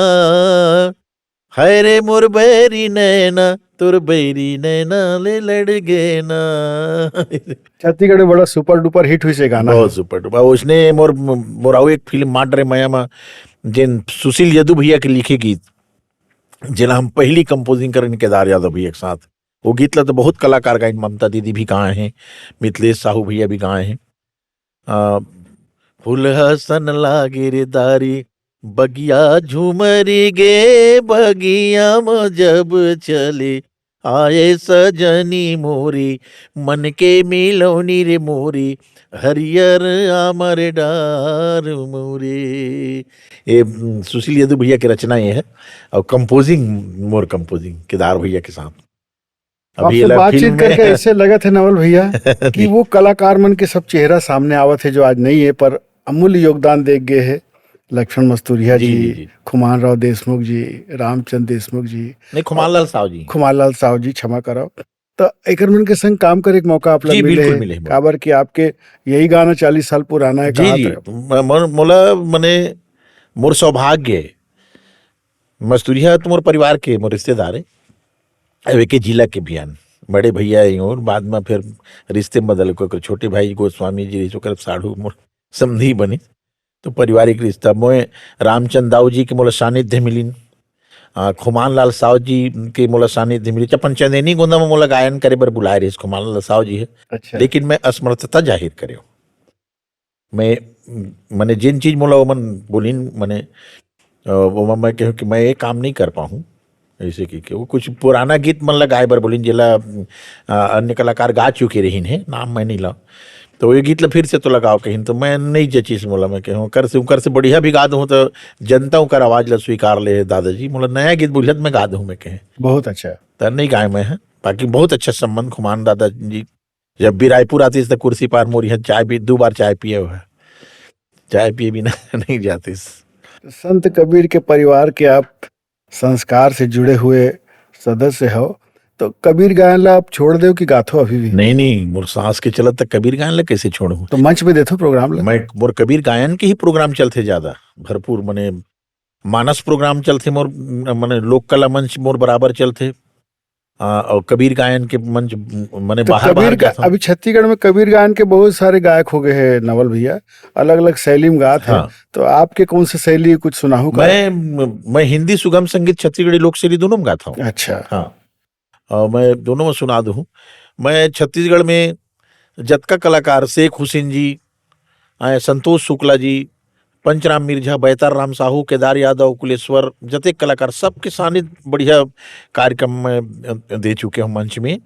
हाय रे मोर बैरी नैना तुर बैरी नैना ले लड़ गे ना। छत्तीसगढ़ में बड़ा सुपर डुपर हिट हुई से गाना, बहुत सुपर डुपर। उसने मोराऊ एक फिल्म मार डरे माया में जिन सुशील यादव भैया के लिखे गीत जिला हम पहली कंपोजिंग करें केदार यादव भैया के साथ वो गीत ला तो बहुत कलाकार गायन ममता दीदी भी गाए हैं, मिथिलेश साहू भैया भी गाए हैं। फूल हसन लागे रे दारी बगिया झूमरी गे बगिया में जब चले आए सजनी मोरी मन के मिलौनी रे मोरी हरियर आमर डार मोरे। ये सुशील यादव भैया की रचना ये है और कंपोजिंग मोर कंपोजिंग केदार भैया के साथ। अभी बातचीत करके ऐसे लगा थे नवल भैया कि वो कलाकार मन के सब चेहरा सामने आवत है जो आज नहीं है पर अमूल्य योगदान दे गए है। लक्ष्मण मस्तूरिया जी, खुमान राव देशमुख जी, रामचंद्र देशमुख जी, नहीं खुमानलाल साहू जी क्षमा करो। तो एक मन के संग काम करे एक मौका आप लोग मिले काबर कि आपके यही गाना 40 साल पुराना है। जी मोला मने मोर सौभाग्य है मस्तूरिया तो मोर परिवार के मोर रिश्तेदार है के जिला के बियान बड़े भैया और बाद में फिर रिश्ते बदल को छोटे भाई गोस्वामी जी साढ़ू मोर समधी बने तो पारिवारिक रिश्ता मोए रामचंद दाऊ जी के मोला सानिध्य मिलिन, खुमान लाल साव जी के मोला सानिध्य मिली। अपन चंदेनी गोंदा में मोला गायन करे बर बुलाए रहिस खुमान लाल साव जी है, अच्छा लेकिन मैं असमर्थता जाहिर करे। मैं मैंने जिन चीज मोला ओमन बोलिन मैंने वो मैं कहूँ कि मैं ये काम नहीं कर पाऊँ, ऐसे कि वो कुछ पुराना गीत मन ला गाए बर बोलिन जेला अन्य कलाकार गा चुके रहीन है, नाम मैं नहीं ला, तो ये गीत ला फिर से तो लगाओ कहीं, तो मैं नहीं जचीस मोला। मैं कहूँ कर से बढ़िया भी गा दूँ तो जनता कर आवाज ला स्वीकार ले दादाजी, मोला नया गीत बुझलत मैं गा दूँ। मैं कहें बहुत अच्छा। तर नहीं गाए मैं है, बाकी बहुत अच्छा संबंध खुमान दादाजी। जब भी रायपुर आती तो कुर्सी पार मोर यहाँ चाय भी 2 बार चाय पिए हुआ है, चाय पिए बिना नहीं जाती। संत कबीर के परिवार के आप संस्कार से जुड़े हुए सदस्य हो, तो कबीर गायन ला आप छोड़ दो कि गाथो अभी भी? नहीं मोर सांस के चलत तक कबीर गायन ला कैसे छोड़ू। तो मंच पे देथो प्रोग्राम ला? मैं मोर कबीर गायन के ही प्रोग्राम चलते ज्यादा भरपूर, मने मानस प्रोग्राम चलते मोर, मने लोक कला मंच मोर बराबर चलते, और कबीर गायन के मंच मने तो बाहर बाहर जाता हूं। अभी छत्तीसगढ़ में कबीर गायन के बहुत सारे गायक हो गए हैं नवल भैया, अलग अलग शैली में गाते हैं। हाँ। तो आपके कौन सी शैली कुछ सुनाहू का? मैं हिंदी सुगम संगीत छत्तीसगढ़ी लोक शैली दोनों में गाता हूँ। अच्छा। हाँ, और मैं दोनों में सुना दूँ। मैं छत्तीसगढ़ में जतका कलाकार शेख हुसैन जी, संतोष शुक्ला जी, पंचराम मिर्झा, बैतार राम साहू, केदार यादव, कुलेश्वर, जतेक कलाकार सबके सानिध्य बढ़िया कार्यक्रम में दे चुके हूँ मंच में।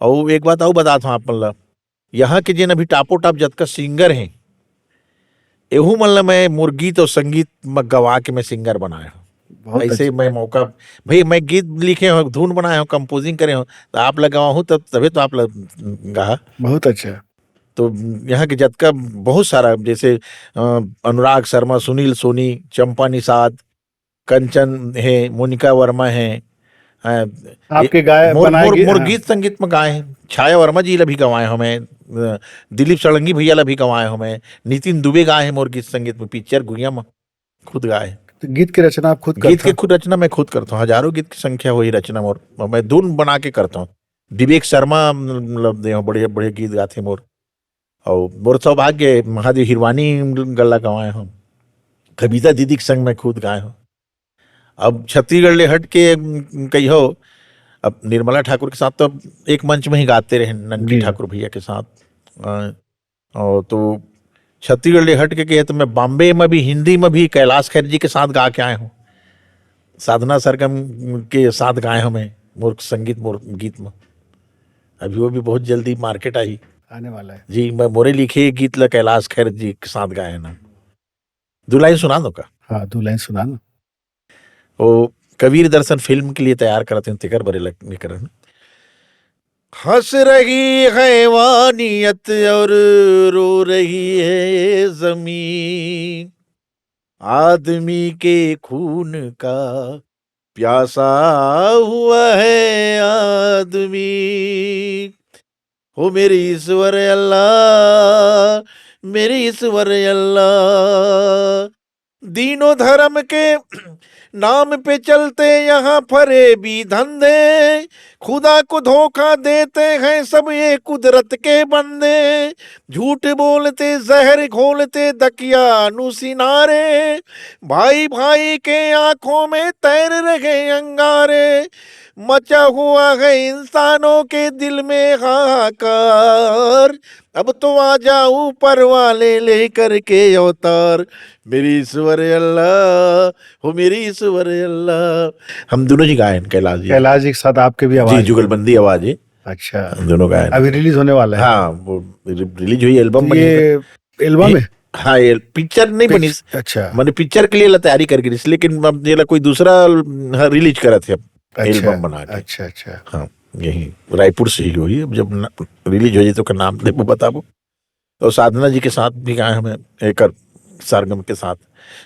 और एक बात और बताता हूँ आप मतलब, यहाँ के जिन अभी टापो टाप जतका सिंगर हैं, एहू मतलब मैं मोर गीत और संगीत में गवा के मैं सिंगर बनाया हूँ। बहुत ऐसे अच्छा। मैं मौका, भाई मैं गीत लिखे हूँ, धुन बनाया हूँ, कंपोजिंग करे हूँ, तो आप लगावा हूँ तब तभी तो आप गा। बहुत अच्छा। तो यहाँ के जतका बहुत सारा, जैसे अनुराग शर्मा, सुनील सोनी, चंपा निषाद, कंचन है, मोनिका वर्मा है, आपके गाय मोर बनाए मोर मोर हाँ। गीत संगीत में गाए हैं। छाया वर्मा जी ला भी गवाए हूँ मैं, दिलीप सड़ंगी भैया ला भी गवाए हूँ मैं, नितिन दुबे गाए हैं मोर गीत संगीत में, पिक्चर गुड़िया में खुद गाए। तो गीत की रचना आप खुद गीत करते के हो? खुद रचना मैं खुद करता हूँ, हजारों गीत की संख्या वही रचना मोर, मैं धुन बना के करता हूँ। विवेक शर्मा मतलब बड़े बड़े गीत गाते मोर, और मोर सौभाग्य महादेव हिरवानी गल्ला गवाए हूँ, कविता दीदी के संग मैं खुद गाए हूँ। अब छत्तीसगढ़ ले हट के कही हो, अब निर्मला ठाकुर के साथ तो अब एक मंच में ही गाते रहे, ननकी जी। ठाकुर भैया के साथ। और तो छत्तीसगढ़ ले हट के कहे तो मैं बॉम्बे में भी हिंदी में भी कैलाश खेर जी के साथ गा के आए हूँ, साधना सरगम के साथ गाए हूँ मैं मोर संगीत मोर गीत में। अभी वो भी बहुत जल्दी मार्केट आई आने वाला है जी। मैं मोरे लिखे गीत ला कैलाश खेर जी के साथ गाए ना, 2 लाइन सुना दो का। हाँ, 2 लाइन सुना ना। वो कबीर दर्शन फिल्म के लिए तैयार करते हैं, तिकर बरे लगने करन। हंस रही है वानियत और रो रही है ये जमीन, आदमी के खून का प्यासा हुआ है आदमी। हो मेरे ईश्वर अल्लाह, मेरे ईश्वर अल्लाह, दीनों धर्म के नाम पे चलते यहाँ फरे भी धंधे, खुदा को धोखा देते हैं सब ये कुदरत के बंदे, झूठ बोलते जहर घोलते दकिया अनुसिनारे, भाई भाई के आंखों में तैर रहे अंगारे, मचा हुआ है इंसानों के दिल में हाहाकार, अब तो आ जाओ ऊपर वाले लेकर के अवतार, मेरी ईश्वर अल्लाह, हो मेरी ईश्वर अल्लाह। हम दोनों जी गायन कैलाश जी, कैलाश जी के साथ आपके भी जी आवाज? जुगलबंदी आवाज है। अच्छा। हम दोनों गायन अभी रिलीज होने वाला है? हाँ, वो रिलीज हुई एल्बम तो बनी ये एल्बम है? हाँ, ये पिक्चर नहीं बनी, अच्छा मैंने पिक्चर के लिए तैयारी करके, लेकिन अब ये कोई दूसरा रिलीज करा थे एल्बम बना के। अच्छा अच्छा। हाँ, यही रायपुर से ही हुई। अब जब रिलीज हो जाए तो नाम दे बताबो। तो साधना जी के साथ भी गाए हमें, एक सरगम के साथ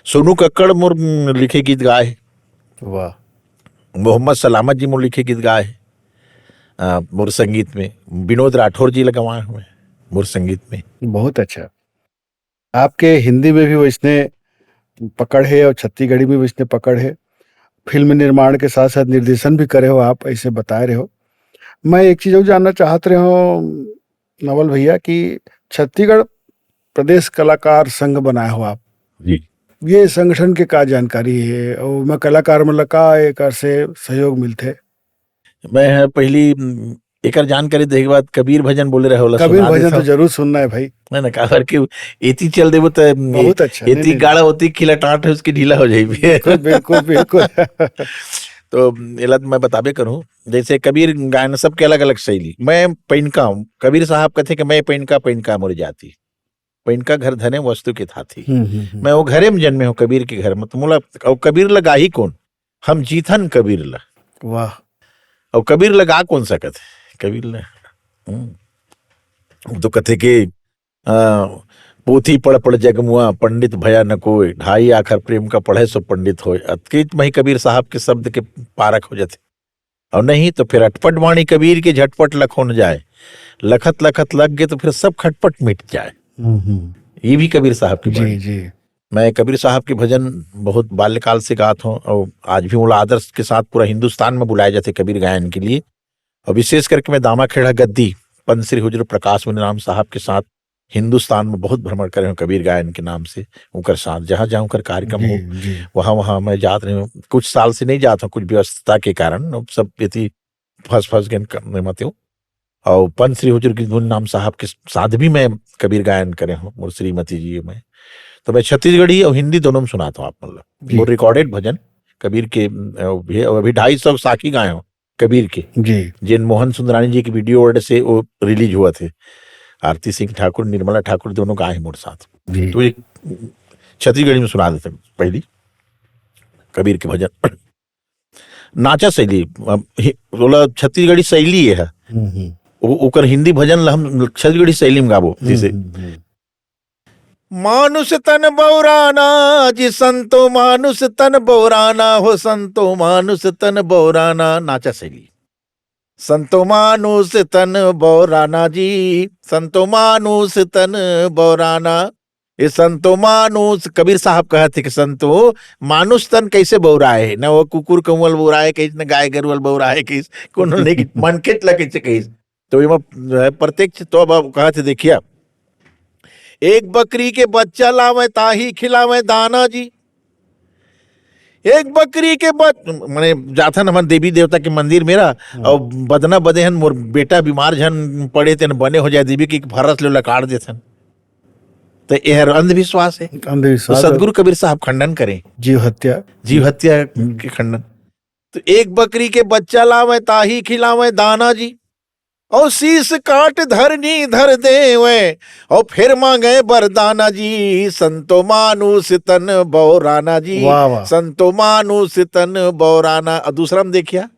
सोनू कक्कड़ मोर लिखे गीत गाए, वाह। मोहम्मद सलामत जी मोर लिखे गीत गाए मोर संगीत में, विनोद राठौर जी लगवाए हुए मोर संगीत में। बहुत अच्छा। आपके हिंदी में भी वो इसने पकड़ है और छत्तीसगढ़ी में भी इसने पकड़ है, फिल्म निर्माण के साथ साथ निर्देशन भी करे हो आप, ऐसे बता रहे हो। मैं एक चीज और जानना चाहते रहे हो नवल भैया कि छत्तीसगढ़ प्रदेश कलाकार संघ बनाए हो आप, जी। ये संगठन के का जानकारी है और मैं कलाकार मतलब का एकर से सहयोग मिलथे। मैं पहली एकर जानकारी देखे के बाद कबीर भजन बोले रहे होला कबीर सुना भजन देता तो हूँ। जरूर सुनना है भाई, नहीं ना काबर के एती चल देबो तो बहुत अच्छा। नहीं एती नहीं गाढ़ा होती खिला टाट है उसकी ढीला हो जाएगी। बिल्कुल बिल्कुल बिल्कुल। तो एला मैं बताबे करूं, जैसे कबीर गायन सबके अलग अलग शैली। मैं पैनका हूँ, कबीर साहब कहते कि मैं पैनका पैनका मोर जाती, पैनका घर धने वस्तु के थाती। मैं वो घरे में जन्मे हूँ कबीर के घर में, तो मोला और कबीर लगा ही कौन, हम जीथन कबीर ला, वाह। और कबीर लगा कौन सकत है कबीर ला। वो तो कथे के पोथी पढ़ पढ़ जगमुआ पंडित भया न कोई, ढाई आखर प्रेम का पढ़े सो पंडित होए। अतकित मही कबीर साहब के शब्द के पारक हो जाते, और नहीं तो फिर अटपट वाणी कबीर के झटपट लखो न जाए, लखत लखत लग गए तो फिर सब खटपट मिट जाए। ये भी कबीर साहब की जी बाणी। जी। मैं कबीर साहब के भजन बहुत बाल्यकाल से गाता हूँ, और आज भी वो आदर्श के साथ पूरा हिंदुस्तान में बुलाए जाते कबीर गायन के लिए। और विशेष करके मैं दामा खेड़ा गद्दी पंत श्री हुजूर प्रकाश मुनि राम साहब के साथ हिंदुस्तान में बहुत भ्रमण करे हूँ कबीर गायन के नाम से। उनकर साथ जहाँ जहाँ उनकर कार्यक्रम हो जी वहाँ वहाँ मैं जात रही हूँ। कुछ साल से नहीं जाता हूँ, कुछ व्यस्तता के कारण, अब सब इतनी फंस गए मत हूँ। और पंत श्री हुजूर की धुन नाम साहब के साथ भी मैं कबीर गायन करे हूँ, और श्रीमती जी मैं। तो मैं छत्तीसगढ़ी और हिंदी दोनों में सुनाता हूँ आप मतलब। जी। वो रिकॉर्डेड भजन कबीर के भी है, और अभी 250 साखी गाए हो कबीर के, जी जिन मोहन सुंदरानी जी की वीडियो वर्ड से वो रिलीज हुआ थे। आरती सिंह ठाकुर, निर्मला ठाकुर दोनों गाए हैं मोर साथ। जी। तो एक छत्तीसगढ़ी में सुना देते हैं पहली कबीर के भजन। नाचा शैली बोला छत्तीसगढ़ी शैली है, ओकर हिंदी भजन ला हम छत्तीसगढ़ी शैली में गाबो। जैसे मानुष तन बौराना जी संतो मानुष तन बौराना हो, संतो मानुष तन बौराना। नाचा शैली संतो मानुष तन बौराना जी, संतो मानुष तन बौराना। ये संतो मानुष कबीर साहब कहते कि संतो मानुष तन कैसे बौराए, न वो कुकुर कौवल बौराए कैसे, न गाय गरुवल बौराए कैसे, कोनो नहीं मन के कैसे कैसे। तो ये प्रत्यक्ष तो अब कहते देखिए, एक बकरी के बच्चा लावे ताही खिलावे दाना जी। एक बकरी के मैंने जाथन हमारे देवी देवता के मंदिर मेरा, और बदना बदेहन मोर बेटा बीमार झन पड़े तेन बने हो जाए देवी की फरस ले लकाड़ देथन, तो यह अंधविश्वास है। तो अंधविश्वास। सदगुरु कबीर साहब खंडन करें जीव हत्या के खंडन। तो एक बकरी के बच्चा लावे ताही खिलावे दाना जी, और शीश काट धरनी धर दे वे, और फिर मांगे बरदाना जी। संतो मानुष तन बौराना जी, वाह वाह। संतो मानुष तन बौराना। और दूसरा में देखिया,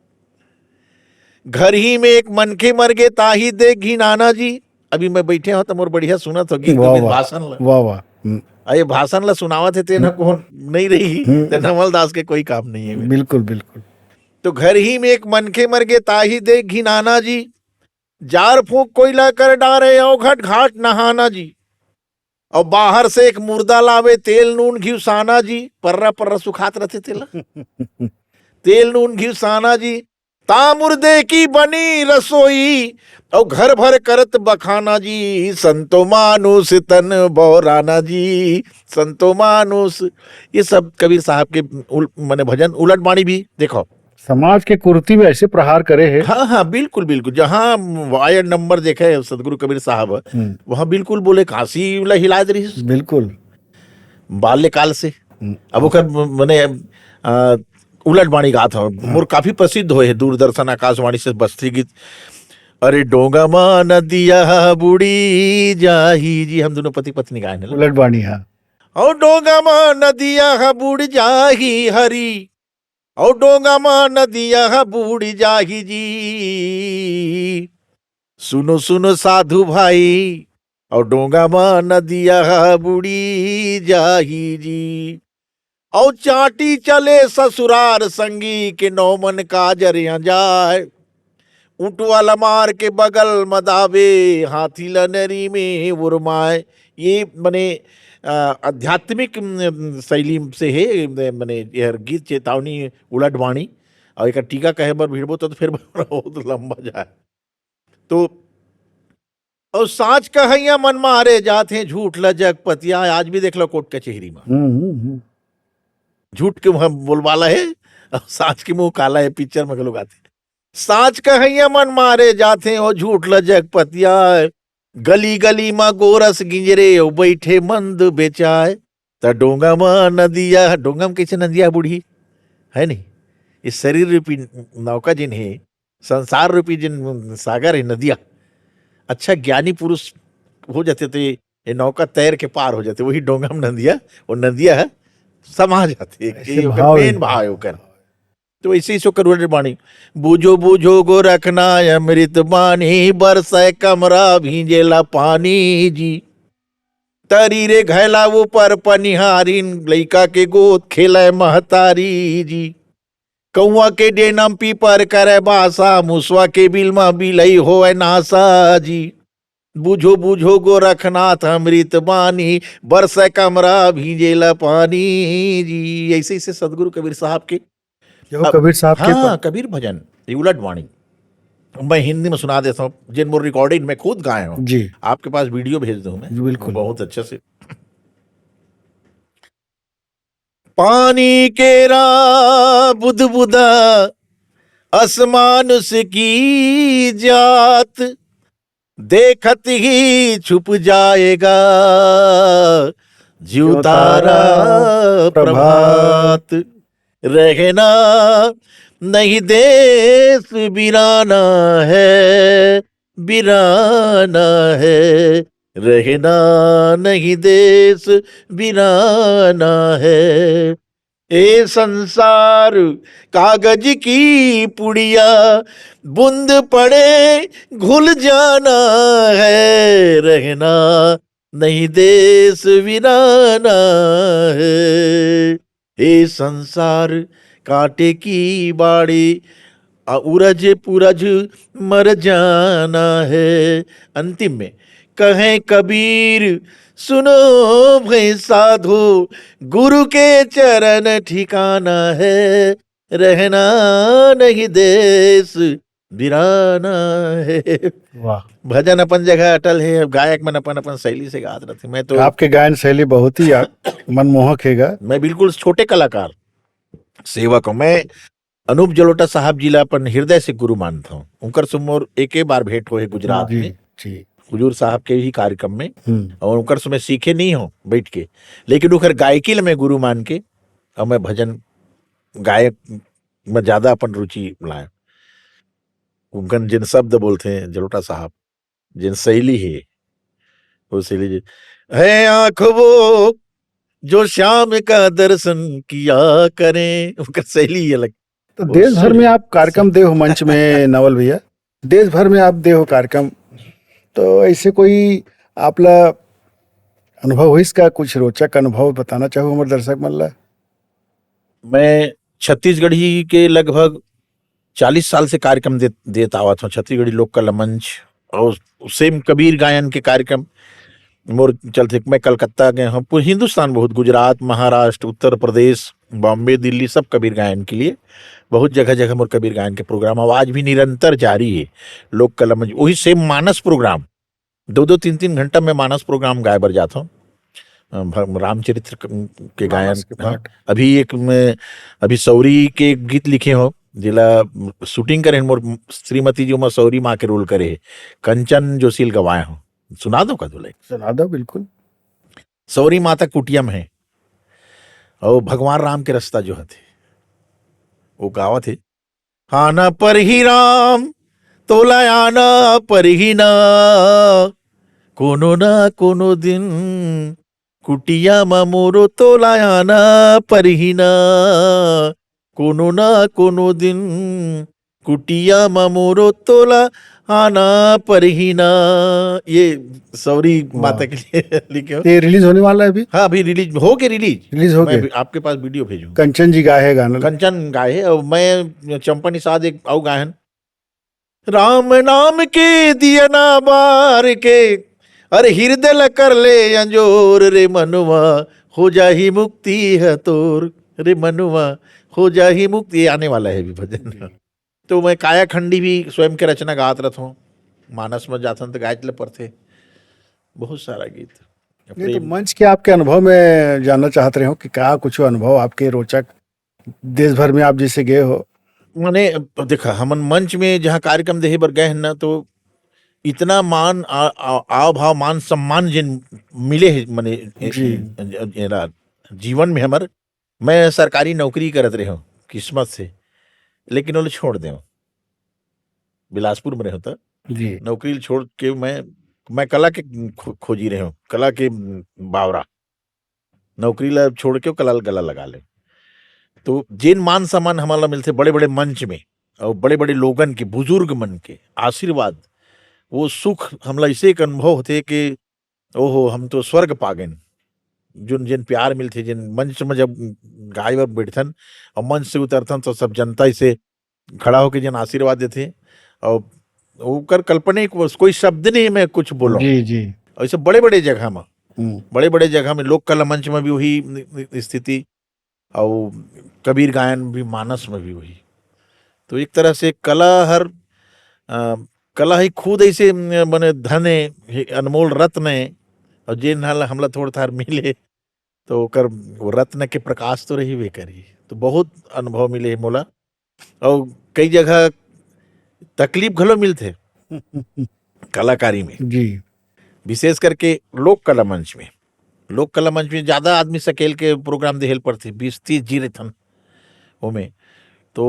घर ही में एक मनखे मर गए ताही दे घिनाना जी। अभी मैं बैठे हो तो मोर बढ़िया सुना तो गीत भाषण ला, वाह वाह। अरे भाषण ला सुनावत है तेना कौन नहीं रही, ते नवल दास के कोई काम नहीं है। बिल्कुल बिल्कुल। तो घर ही में एक मनखे मर गए ताही दे घिनाना जी, जार फूक कोयला कर डारे और घट घाट नहाना जी, और बाहर से एक मुर्दा लावे तेल नून घी साना जी। पर्रा पर्रा सुखात रहते तेला तेल नून घी साना जी, ता मुर्दे की बनी रसोई, और घर भर करत बखाना जी। संतो मानुष तन बौराना जी, संतो मानुष। ये सब कबीर साहब के माने भजन। उलट बाणी भी देखो, समाज के कुर्ती में ऐसे प्रहार करे है। हाँ हाँ बिल्कुल बिल्कुल। जहाँ वायर नंबर देखे सदगुरु कबीर साहब, वहां बिल्कुल बोले काशी वाला हिला दे रही बिल्कुल बाल्यकाल से। अब ओकर मने उलट बाणी गात हो मोर काफी प्रसिद्ध हुए है दूरदर्शन आकाशवाणी से बस्ती गीत। अरे डोंगा माँ नदिया बूढ़ी जाही जी, हम दोनों पति पत्नी गाए हैं उलट बाणी। हाँ। और डोंगा माँ नदिया बूढ़ जाही हरी, और डोंगा माँ नदिया बूढ़ जाही जी। सुनो सुनो साधु भाई, और डोंगा माँ नदिया बूढ़ी जाही जी। और चाटी चले ससुरार संगी के नौमन काजरिया जाए, ऊंट वाला मार के बगल मदावे हाथी लनरी में उर्माए। ये मने आध्यात्मिक शैली से है मने यह गीत चेतावनी उलट वाणी। और एक टीका कहे बर भिड़बो तो फिर बहुत लंबा जाए। तो और साँच कहैया मन मारे जाते झूठ ल जगपतिया। आज भी देख लो कोर्ट कचहरी में झूठ के मुंह बोलवाला है और साँच के मुंह काला है। पिक्चर में लोग आते साँच कहैया मन मारे जाते और झूठ ल जगपतिया। गली गली में गोरस गिंजरे और बैठे मंद बेचाए। तो डोंगा में नदिया, डोंगा में कैसे नदिया बूढ़ी है नहीं, इस शरीर रूपी नौका जिन है, संसार रूपी जिन सागर है नदिया, अच्छा ज्ञानी पुरुष हो जाते तो ये नौका तैर के पार हो जाते। वही डोंगा में नदिया, और नदिया है समा जाते मेन भाव होकर। तो ऐसे ही सोकर बाणी बूझो बूझो गो रखना अमृत बानी। बरसे कमरा भींजेला पानी जी। तरीरे घैला ऊपर पनिहारिन लइका के गोद खेले महतारी जी। कौआ के डेनम पीपर करे बासा। मुसवा के बिल में बिलई होए नासा जी। बूझो बूझो गो रखनाथ अमृत बानी। बरसे कमरा भींजेला पानी जी। ऐसे ऐसे सदगुरु कबीर साहब के, कबीर साहब के हाँ कबीर भजन उलट वाणी मैं हिंदी में सुना देता हूँ, जिन मोर रिकॉर्डिंग में खुद गाए हूँ जी। आपके पास वीडियो भेज दूं मैं, बिल्कुल बहुत अच्छे से। पानी केरा बुध बुदा आसमान से की जात। देखत ही छुप जाएगा ज्यों तारा प्रभात। रहना नहीं देश बिराना है, बिराना है। रहना नहीं देश बिराना है। ए संसार कागज की पुड़िया। बूंद पड़े घुल जाना है। रहना नहीं देश वीराना है। ए संसार कांटे की बाड़ी। उरज पुरज मर जाना है। अंतिम में कहें कबीर सुनो भाई साधो। गुरु के चरण ठिकाना है। रहना नहीं देश बिराना है। वाह, भजन अपन जगह अटल है। अब गायक मन अपन अपन शैली से गात रहते। मैं तो आपके गायन शैली बहुत ही मनमोहक हैगा। मैं बिल्कुल छोटे कलाकार सेवक हूँ। मैं अनूप जलोटा साहब जी ला अपन हृदय से गुरु मानता हूँ। उनकर सुमोर एक बार भेंट हो है गुजरात जी में जी। हुजूर साहब के ही कार्यक्रम में, और उनकर से मैं सीखे नहीं हो बैठ के, लेकिन उनकर गायकी ला मैं गुरु मान के और मैं भजन गायक में ज्यादा अपन रुचि लाया। उनकन जिन शब्द बोलते हैं जलोटा साहब, जिन शैली है वो शैली है। आंख वो जो श्याम का दर्शन किया करें, उनका शैली अलग। तो देश भर में आप कार्यक्रम दे हो मंच में नवल भैया, देश भर में आप दे हो कार्यक्रम, तो ऐसे कोई आपला अनुभव हो, इसका कुछ रोचक अनुभव बताना चाहूँ हमारे दर्शक मन ला। मैं छत्तीसगढ़ी के लगभग 40 साल से कार्यक्रम देता हुआ था। छत्तीसगढ़ी लोककला मंच और सेम कबीर गायन के कार्यक्रम मोर चलते। मैं कलकत्ता गए हूँ, पूरे हिंदुस्तान, बहुत गुजरात, महाराष्ट्र, उत्तर प्रदेश, बॉम्बे, दिल्ली, सब कबीर गायन के लिए बहुत जगह जगह मोर कबीर गायन के प्रोग्राम आज भी निरंतर जारी है। लोक कला मंच वही सेम मानस प्रोग्राम 2-2 3-3 घंटा में मानस प्रोग्राम गाय बर जाता हूँ। रामचरित्र के गायन अभी एक मैं अभी सौरी के गीत लिखे हो जिला शूटिंग करे मोर श्रीमती जी उमा सौरी माँ के रोल करे कंचन जोशील गवाए हो। सुना दो का तुले? सुना दो बिल्कुल। सौरी माता कुटिया में है और भगवान राम के रास्ता जो थे वो गावा थे। आना पर ही राम तोला आना पर ही ना, कोनो ना कोनो दिन कुटिया मा मोरो तोला आना पर ही ना, कोनो ना कोनो दिन कुटिया मा मोरो तोला आना पर ही ना। ये सौरी माता के लिए लिखे हो। ये रिलीज होने वाला है अभी? हाँ अभी रिलीज हो गए। मैं आपके पास वीडियो भेजूँ। कंचन जी गाए है गाना। कंचन गाए है और मैं चंपा निषाद एक आओ गायन। राम नाम के दिया ना बार के, अरे हृदय ल कर ले अंजोर, रे मनुआ हो जा ही मुक्ति है तोर, रे मनुआ हो जा ही मुक्ति। ये आने वाला है भी भजन। तो मैं काया खंडी भी स्वयं के रचना गात रहता हूँ। मानस में जाता तो गाय पर थे बहुत सारा गीत नहीं तो प्रेम। मंच के आपके अनुभव में जानना चाहते रहे हो कि क्या कुछ अनुभव आपके रोचक देश भर में आप जैसे गए हो। माने देखा हमन मंच में जहाँ कार्यक्रम देहे बर गए हैं ना, तो इतना मान आव भाव मान सम्मान जिन मिले है मने जी। एला जीवन में हमर। मैं सरकारी नौकरी करत रहे हूँ किस्मत से, लेकिन ओला छोड़ दे बिलासपुर में रहो तो जी। नौकरी छोड़ के मैं कला के खोजी रहे हूँ, कला के बावरा नौकरी ला छोड़ के कला गला लगा ले। तो जिन मान सम्मान हमारा मिलते बड़े बड़े मंच में और बड़े बड़े लोगन के बुजुर्ग मन के आशीर्वाद, वो सुख हमला ऐसे एक अनुभव होते कि ओहो हम तो स्वर्ग पागन। जिन जिन प्यार मिलते जिन मंच में जब गाय बर बैठथन और मंच से उतरथन तो सब जनता इसे खड़ा होकर जिन आशीर्वाद देते और ओकर कल्पना कोई शब्द नहीं मैं कुछ बोलो। जी जी। ऐसे बड़े बड़े जगह में हम्म। बड़े बड़े जगह में लोक कला मंच में भी वही स्थिति और कबीर गायन भी मानस में भी वही। तो एक तरह से कला हर कला ही खुद ऐसे मने धन है अनमोल रत्न है और जेन हमला थोड़ा थार मिले तो ओकर वो रत्न के प्रकाश तो रही वे करी। तो बहुत अनुभव मिले है मोला और कई जगह तकलीफ घलो मिलते कलाकारी में, जी। विशेष करके लोक कला मंच में। लोक कला मंच में ज्यादा आदमी सकेल के प्रोग्राम देहल पड़ते 20-30 जी रहे थन ओमे। तो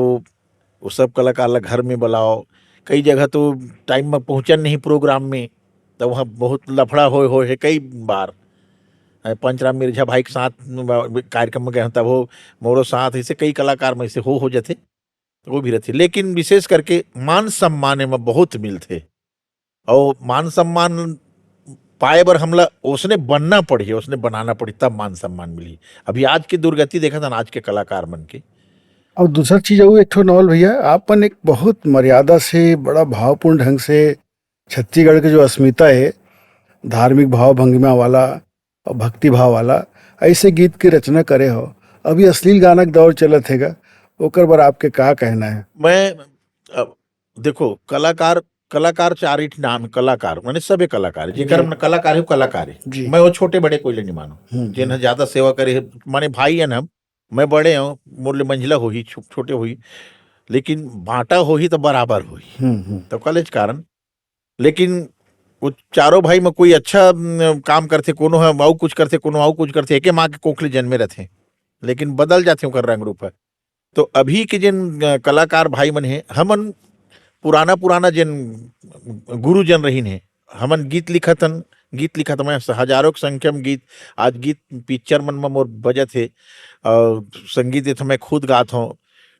वो सब कलाकार ला घर में बुलाओ, कई जगह तो टाइम में पहुंचन नहीं प्रोग्राम में, तो वहाँ बहुत लफड़ा हो है कई बार। पंचराम मिर्झा भाई के साथ कार्यक्रम में गए तब वो मोरो साथ ऐसे कई कलाकार में से हो जाते वो भी रहते। लेकिन विशेष करके मान सम्मान में बहुत मिलते और मान सम्मान पाए बर हमला उसने बनना पड़ी, उसने बनाना पड़ी तब मान सम्मान मिली। अभी आज की दुर्गति देखा था ना आज के कलाकार मन के। और दूसरा चीज वो एक ठो नवल भैया आपन एक बहुत मर्यादा से बड़ा भावपूर्ण ढंग से छत्तीसगढ़ की जो अस्मिता है धार्मिक भाव भंगिमा वाला और भक्ति भाव वाला ऐसे गीत की रचना करे हो। अभी अश्लील गाना के दौर चलत हैगा, ओकर बर आपके का कहना है। मैं देखो कलाकार कलाकार चार ही नाम कलाकार मैंने सबे कलाकार जेकर मन कलाकार है कलाकार जी। है। मैं वो छोटे बड़े कोई ले नहीं मानो जिन ज्यादा सेवा करे माने भाई है हम, मैं बड़े हूँ मोर मंझला हो ही छोटे हुई लेकिन बांटा हो ही तो बराबर हो ही तो कॉलेज कारण। लेकिन वो चारों भाई में कोई अच्छा काम करते कोनो है आऊ कुछ करते कोनो आऊ कुछ करते एके माँ के कोखले जन्मे रहते लेकिन बदल जाते ओकर रंग रूप है। तो अभी के जिन कलाकार भाई मन है हमन पुराना पुराना जिन गुरुजन रहीन है हमन गीत लिखतन मैं हजारों की संख्या में गीत आज गीत पिक्चर मन में मोर बजत है और संगीत तो मैं खुद गाता हूँ।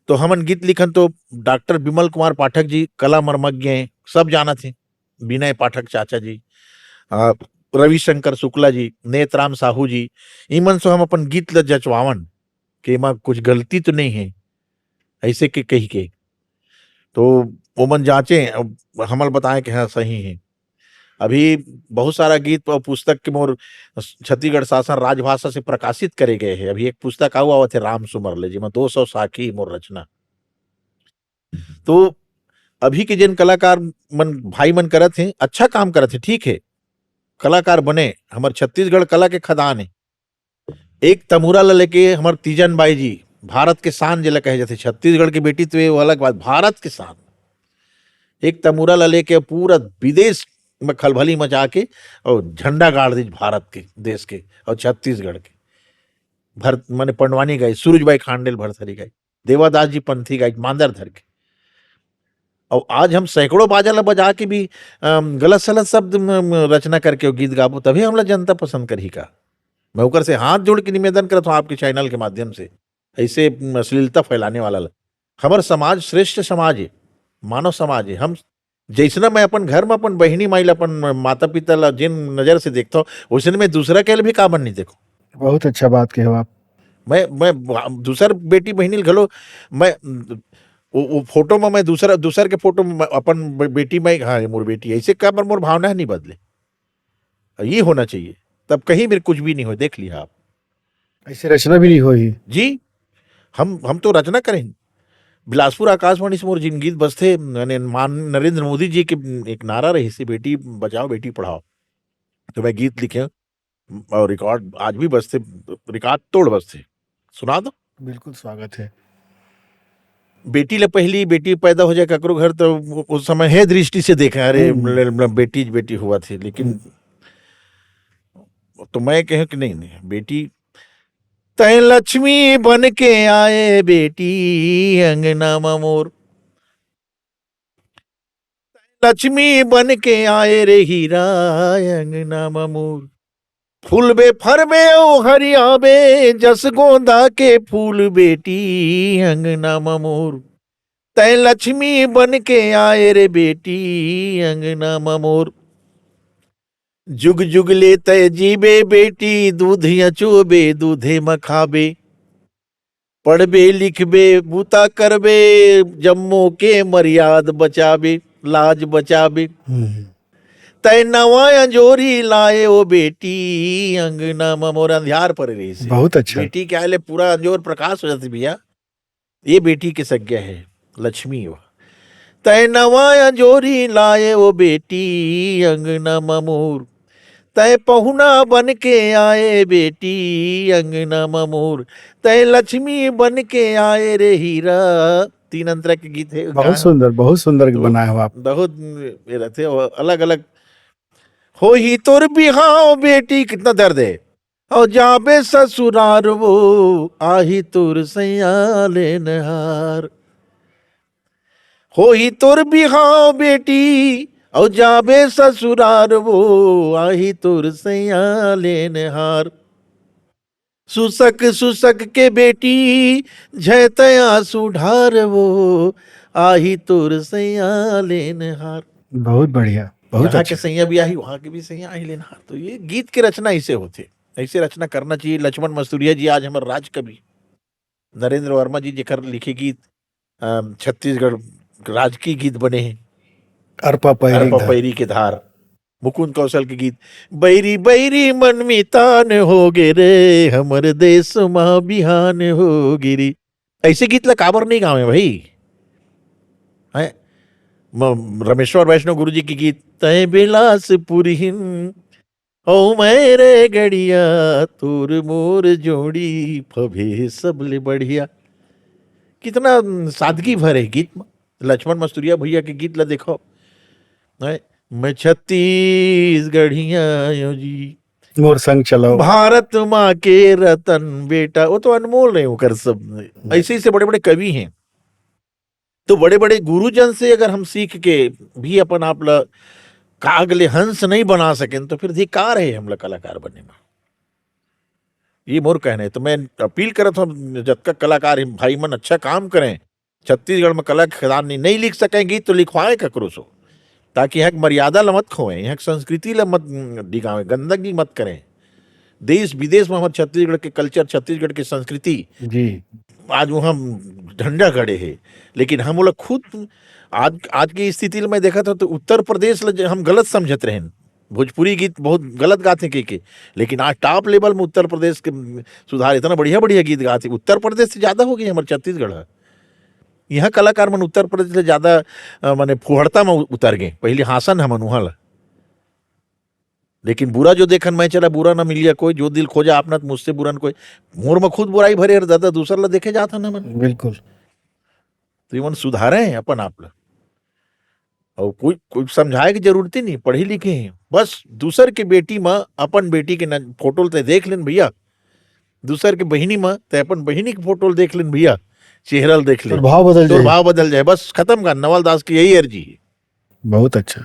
तो हमन गीत लिखन तो डॉक्टर विमल कुमार पाठक जी कला मर्मज्ञ हैं सब जाना थे, विनय पाठक चाचा जी, रविशंकर शुक्ला जी, नेतराम साहू जी, इमन से हम अपन गीत ल जचवावन कि एमा कुछ गलती तो नहीं है ऐसे के कही के। तो वो मन जांचे हमल बताएं कि हाँ सही है। अभी बहुत सारा गीत और पुस्तक के मोर छत्तीसगढ़ शासन राजभाषा से प्रकाशित करे गए हैं। अभी एक पुस्तक हुआ थे राम सुमरले जी में 200 साखी मोर रचना। तो अभी के जिन कलाकार मन भाई मन करत हैं अच्छा काम करत हैं, ठीक है कलाकार बने। हमारे छत्तीसगढ़ कला के खदान है। एक तमुरा ला लेके हमारे तीजन बाई जी भारत के शान जिला कहे जाते, छत्तीसगढ़ की बेटी तो वो अलग बात, भारत के शान। एक तमुरा ला लेके पूरा विदेश में खलबली मचा के और झंडा गाड़ दी भारत के देश के और छत्तीसगढ़ के। भरत माने पंडवानी गाई, सूरजबाई खांडेल भरथरी गाई, देवादास जी पंथी गाई मांदर धर के। और आज हम सैकड़ों बाजा ला बजा के भी गलत सलत शब्द रचना करके गीत गाबो तभी हमला जनता पसंद करी का। मैं ऊपर से हाथ जोड़ के निवेदन करता हूँ आपके चैनल के माध्यम से ऐसे अश्लीलता फैलाने वाला हमार समाज श्रेष्ठ समाज है, मानव समाज है। हम जैसना मैं अपन घर में अपन बहिनी माइल अपन माता पिता ला जिन नजर से देखता हूँ वैसे मैं दूसरा के भी काबन नहीं देखो। बहुत अच्छा बात कहो आप। मैं दूसर बेटी बहिनी घलो मैं वो फोटो में मैं दूसर के फोटो में अपन बेटी में हाँ मोर बेटी ऐसे का मोर भावना नहीं बदले। ये होना चाहिए तब कहीं भी कुछ भी नहीं हो। देख लिया आप ऐसे रचना भी नहीं हुई जी। हम तो रचना करें। बिलासपुर आकाशवाणी से मोर जिन गीत बजते मान नरेंद्र मोदी जी के एक नारा रही से बेटी बचाओ बेटी पढ़ाओ। तो मैं गीत लिखे और रिकॉर्ड आज भी बजते, रिकॉर्ड तोड़ बजते। सुना दो। बिल्कुल स्वागत है। बेटी ले पहली बेटी पैदा हो जाए ककरो घर तो उस समय है दृष्टि से देखा, अरे बेटी बेटी हुआ थी, लेकिन तो मैं कह कि नहीं नहीं बेटी तय लक्ष्मी बन के आए बेटी अंगना मोर, लक्ष्मी बन के आए रे हीरा अंगना मोर, फूलबे फरबे ओ हरियाबे जस गोंदा के फूल बेटी अंगना मोर, तय लक्ष्मी बन के आए रे बेटी अंगना मोर, जुग जुग ले तय जीबे बेटी दूधिया चोबे दूधे मखाबे, पढ़बे लिखबे बूता करबे जम्मो के मर्याद बचाबे लाज बचाबे, तय नवा अंजोरी लाए ओ बेटी अंगना मोर, अंधियार पर रही से बहुत अच्छा। बेटी के आले पूरा अंजोर प्रकाश हो जाती भैया, ये बेटी की संज्ञा है लक्ष्मी। वो तय नवा अंजोरी लाए ओ बेटी अंगना मोर, तय पहुना बन के आए बेटी अंगना मोर, तय लक्ष्मी बन के आए रे हीरा। तीन अंतरा के गीत है, बहुत सुंदर तो बनाए हो आप। बहुत ये रहते अलग अलग। हो ही तोर बिहाव बेटी, कितना दर्द है, और जाबे ससुरार वो आही तोर सयाले नहार, हो ही तोर बिहाव बेटी और जाबे ससुरार वो आही तोर सयाले नहार, सुसक सुसक के बेटी झैतया सुढार वो आही तोर सयाले नहार। बहुत बढ़िया, बहुत यहाँ के अच्छा। सैया भी आई, वहां के भी सैया आई लेना। तो ये गीत की रचना ऐसे होते, ऐसे रचना करना चाहिए। लक्ष्मण मसूरिया जी आज हमारे राज कवि, नरेंद्र वर्मा जी जेकर लिखे गीत छत्तीसगढ़ राजकीय गीत बने हैं, अरपा पैरी के धार, मुकुंद कौशल के गीत, बैरी बैरी मन में तान हो गे रे हमर देश माँ बिहान हो गिरी, ऐसे गीत ला काबर नहीं गावे भाई है। रमेश्वर वैष्णव गुरु जी की गीत, तय बिलास पुरहिन ओ मेरे गड़िया तोर मोर जोड़ी फभे सबले बढ़िया, कितना सादगी भरे गीत में। लक्ष्मण मसूरिया भैया के गीत ला देखो, मैं छत्तीसगढ़िया यो जी मोर संग चलो, भारत माँ के रतन बेटा, वो तो अनमोल नहीं होकर सब ऐसे ही से बड़े बड़े कवि हैं। तो बड़े बड़े गुरुजन से अगर हम सीख के भी अपन आप ला कागले हंस नहीं बना सकें तो फिर धिकार है हम लोग कलाकार बनने में। ये मोर कहना है। तो मैं अपील करता हूँ जब तक कलाकार भाई मन अच्छा काम करें, छत्तीसगढ़ में कला खदान नहीं लिख सकेंगी तो लिखवाएं ककरो सो, ताकि यहाँ मर्यादा ला मत खोएं, यहाँ संस्कृति ला मत डिगावें, गंदगी मत करें। देश विदेश में हमारे छत्तीसगढ़ के कल्चर, छत्तीसगढ़ की संस्कृति जी आज वहाँ झंडा खड़े है, लेकिन हम लोग खुद आज की स्थिति में देखा था तो उत्तर प्रदेश हम गलत समझत रहे। भोजपुरी गीत बहुत गलत गाते के, लेकिन आज टॉप लेवल में उत्तर प्रदेश के सुधार, इतना बढ़िया बढ़िया गीत गाते। उत्तर प्रदेश से ज्यादा हो गई हमारे छत्तीसगढ़। यहाँ कलाकार मन उत्तर प्रदेश से ज्यादा माने फुहड़ता में उतर गए। पहले हासन हमन वहाँ ला, लेकिन बुरा जो देखन मैं चला बुरा ना मिलिया कोई, जो दिल खोजा अपना मुझसे बुरा न कोई, मोर में खुद बुराई भरे दादा दूसर ला देखे जाता ना मन। बिल्कुल। तो ये मन सुधारे हैं अपन आप ला, और कोई समझाए की जरूरत ही नहीं, पढ़े लिखे हैं। बस दूसर के बेटी माँ अपन बेटी के फोटो ते देख लेन भैया, दूसर के बहिनी माँ ते अपन बहिनी के फोटो देख लेन भैया, चेहरा देख ले, भाव बदल जाए, बस खत्म का। नवल दास की यही अर्जी है। बहुत अच्छा।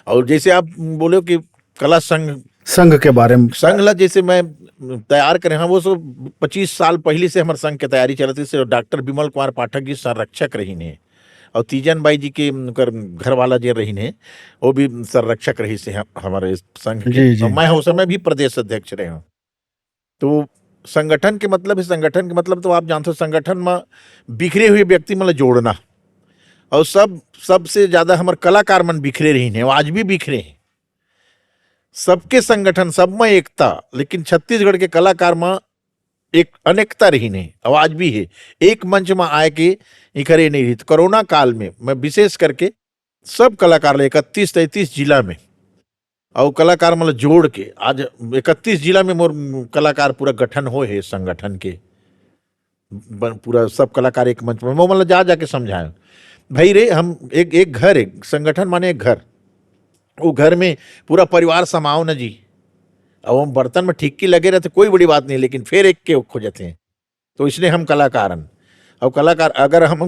और जैसे आप बोले कि कला संघ के बारे में, संघ ला जैसे मैं तैयार करे, हाँ वो सो 25 साल पहले से हमारे संघ के तैयारी चलती से। डॉक्टर विमल कुमार पाठक जी संरक्षक रही ने, और तीजन बाई जी के घर वाला जो रही ने वो भी संरक्षक रही से हमारे संघ के, और मैं उस समय भी प्रदेश अध्यक्ष रहे हूँ। तो संगठन के मतलब है, संगठन के मतलब तो आप जानते हो, संगठन में बिखरे हुए व्यक्ति मतलब जोड़ना, और सबसे ज्यादा हमारे कलाकार मन बिखरे रही ने, आज भी बिखरे हैं। सबके संगठन सब में एकता, लेकिन छत्तीसगढ़ के कलाकार में एक अनेकता रही नहीं, आवाज भी है। एक मंच में आए के इखरे नहीं रही। तो कोरोना काल में मैं विशेष करके सब कलाकार 31-33 जिला में और कलाकार मतलब जोड़ के आज 31 जिला में मोर कलाकार पूरा गठन हो है संगठन के पूरा सब कलाकार एक मंच में वो मतलब जा जाके समझाए भाई रे हम एक घर है संगठन माने एक घर वो घर में पूरा परिवार समाओ न जी। अब हम बर्तन में ठीक की लगे रहते कोई बड़ी बात नहीं लेकिन फिर एक के खोजते हैं तो इसलिए हम कलाकारन और कलाकार अगर हम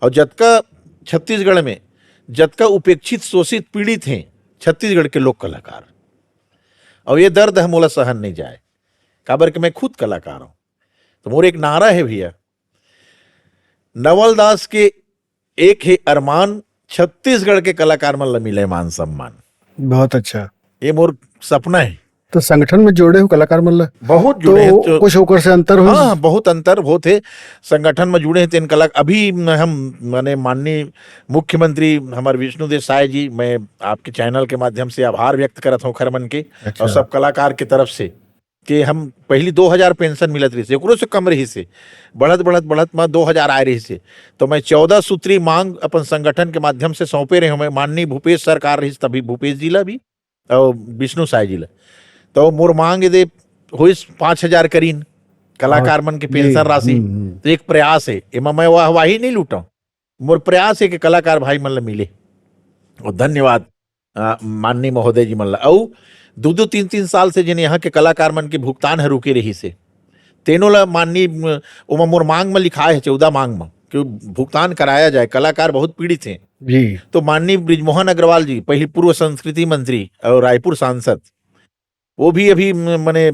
और जतका छत्तीसगढ़ में जतका उपेक्षित शोषित पीड़ित हैं छत्तीसगढ़ के लोग कलाकार और ये दर्द हम मोला सहन नहीं जाए काबर कि मैं खुद कलाकार हूं तो मोर एक नारा है भैया नवलदास के एक है अरमान छत्तीसगढ़ के कलाकार मन ला मिले मान सम्मान। बहुत अच्छा। ये मोर सपना है। तो संगठन में जोड़े हो कलाकार मतलब बहुत जुड़े हैं तो कुछ होकर से अंतर हो। हाँ बहुत अंतर वो थे संगठन में जुड़े हैं तीन कलाकार अभी हम माने माननीय मुख्यमंत्री हमारे विष्णुदेव साय जी मैं आपके चैनल के माध्यम से आभार व्यक्त करत हूँ खरमन के अच्छा। और सब कलाकार की तरफ से कि हम पहली 2000 पेंशन मिलत रही से ओकरो से कम रही से बढ़त में 2000 आए रही से तो मैं 14 सूत्री मांग अपन संगठन के माध्यम से सौंपे रहे हूँ माननीय भूपेश सरकार रही तभी भूपेश जी ला भी और विष्णु साय जी ला तो मोर मांग दे हुई 5000 करीन कलाकार मन के पेंशन राशि तो एक प्रयास है एमा मैं वाही नहीं लूटा मोर प्रयास है कि कलाकार भाई मन ला मिले और धन्यवाद माननीय महोदय जी मन ला और 2-3 साल से जिन यहाँ के कलाकार मन के भुगतान है रुके रही से तेनों ला माननीय ओमा मोर मांग में लिखा है 14 मांग में कि भुगतान कराया जाए कलाकार बहुत पीड़ित हैं जी। तो माननीय ब्रिजमोहन अग्रवाल जी पहले पूर्व संस्कृति मंत्री और रायपुर सांसद वो भी अभी मैंने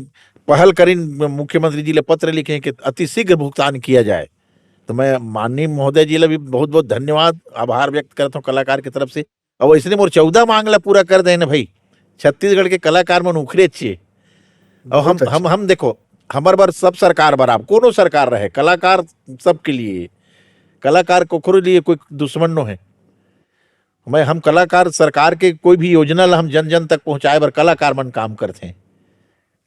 पहल करी मुख्यमंत्री जी ने पत्र लिखे कि अति शीघ्र भुगतान किया जाए तो मैं माननीय महोदय जी ने भी बहुत बहुत धन्यवाद आभार व्यक्त करता हूँ कलाकार की तरफ से और इसलिए मोर 14 मांग ला पूरा कर देना भाई छत्तीसगढ़ के कलाकार मन उखरे अच्छे और हम देखो हमार बार सब सरकार बराबर कोनो सरकार रहे कलाकार सबके लिए कलाकार को लिए कोई दुश्मन नो है मैं हम कलाकार सरकार के कोई भी योजना ला हम जन जन तक पहुंचाए बर कलाकार मन काम करते हैं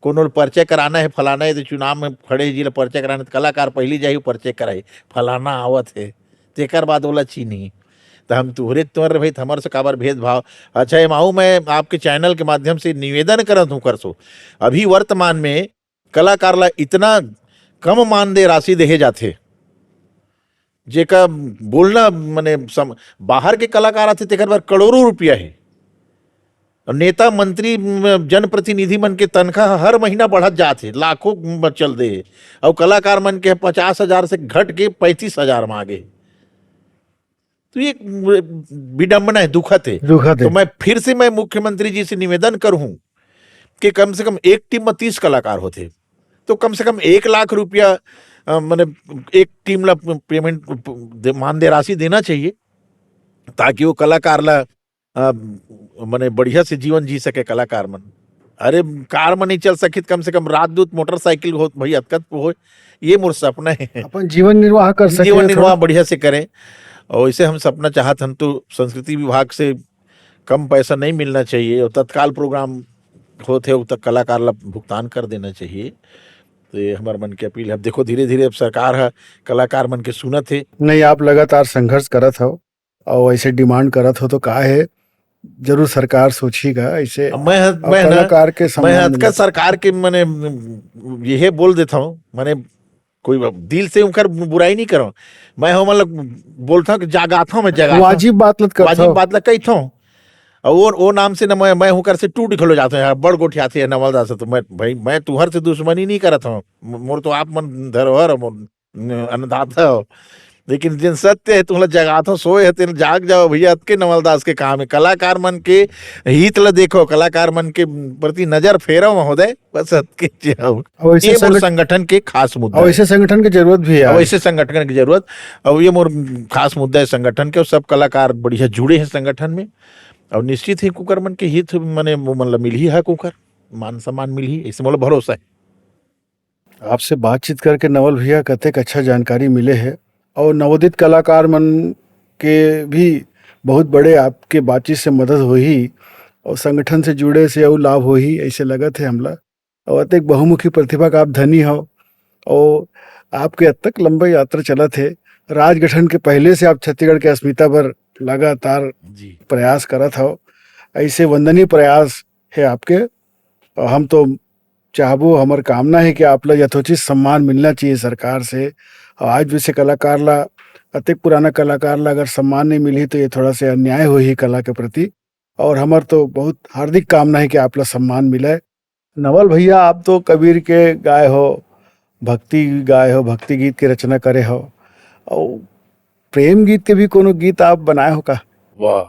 कोनो पर्चे कराना है फलाना है तो चुनाव में खड़े जी पर्चे कराना तो कलाकार पहली जाही पर्चे कराई फलाना आवत है तेकर बाद बोला चीनी तो हम तुहरे तुहर भाई हमारे से काबर भेदभाव अच्छा माऊ मैं आपके चैनल के माध्यम से निवेदन करत हूँ करसो अभी वर्तमान में कलाकार ला इतना कम मानदेय राशि देहे जाते जेका बोलना मने बाहर के कलाकार आते तेकर बार करोड़ों रुपया है और नेता मंत्री जनप्रतिनिधि मन के तनख्वाह हर महीना बढ़त जाते लाखों चल दे और कलाकार मन के 50,000 से घट के 35,000 मांगे तो ये विडंबना है दुखद है। तो मैं फिर से मैं मुख्यमंत्री जी से निवेदन करूं कि कम से कम एक टीम में 30 कलाकार होते तो कम से कम 1 लाख रुपया मैंने एक टीम ला पेमेंट मानदेय राशि देना चाहिए ताकि वो कलाकार ला मैंने बढ़िया से जीवन जी सके कलाकार मन अरे कार में नहीं चल सकित कम से कम रात दूत मोटरसाइकिल हो भाई अतकत हो ये मोर सपना है अपन जीवन निर्वाह कर सके जीवन निर्वाह बढ़िया से करें और इसे हम सपना चाहत हम तो संस्कृति विभाग से कम पैसा नहीं मिलना चाहिए और तत्काल प्रोग्राम होते हो तक कलाकार ला भुगतान कर देना चाहिए तो ये हमारे मन की अपील है। अब देखो धीरे धीरे अब सरकार है कलाकार मन के सुनत है नहीं आप लगातार संघर्ष करत हो और ऐसे डिमांड करत हो तो का है जरूर सरकार सोचेगा ऐसे मैं कलाकार के मैं सरकार के मैंने यही बोल देता हूँ मैंने कोई दिल से उनकर बुराई नहीं करो मैं हो मतलब बोलता हूँ कि जागाता हूँ मैं जगा वाजिब बात लग कहता हूँ और वो नाम से न मैं होकर से टूट खलो जाता हूँ यार बड़ गोठियाते है नवलदास से तो मैं तुहर से दुश्मनी नहीं करता हूँ मोर तो आप मन धरोहर अन्नदाता हो लेकिन जिन सत्य है तुम जगाता सोए है तेन जाग जाओ भैया के नवलदास के काम है कलाकार मन के हित ल देखो कलाकार मन के प्रति नजर फेरो महोदय बस के जाओ ये मोर संगठन के खास मुद्दा और ऐसे संगठन की जरूरत भी है ऐसे संगठन की जरूरत और ये मोर खास मुद्दा है संगठन के और सब कलाकार बढ़िया जुड़े हैं संगठन में और निश्चित ही कुकर मन के हित मने वो मतलब मिल ही है कुकर मान सम्मान मिल ही इसे मोला भरोसा है। आपसे बातचीत करके नवल भैया कतेक अच्छा जानकारी मिले है और नवोदित कलाकार मन के भी बहुत बड़े आपके बातचीत से मदद हो ही और संगठन से जुड़े से और लाभ हो ही ऐसे लगत है हमला और अतक बहुमुखी प्रतिभा का आप धनी हो और आपके अब तक लंबा यात्रा चलत है राज गठन के पहले से आप छत्तीसगढ़ के अस्मिता पर लगातार प्रयास करत हो ऐसे वंदनीय प्रयास है आपके। और हम तो चाहबो, हमार कामना है कि आप ला यथोचित सम्मान मिलना चाहिए सरकार से। और आज भी से कलाकार ला, अतिक पुराना कलाकार ला अगर सम्मान नहीं मिली तो ये थोड़ा सा अन्याय हो ही कला के प्रति। और हमार तो बहुत हार्दिक कामना है कि आप ला सम्मान मिले। नवल भैया, आप तो कबीर के गाय हो, भक्ति गाय हो, भक्ति गीत के रचना करे हो, और प्रेम गीत के भी कोनो गीत आप बनाए हो का? वाह,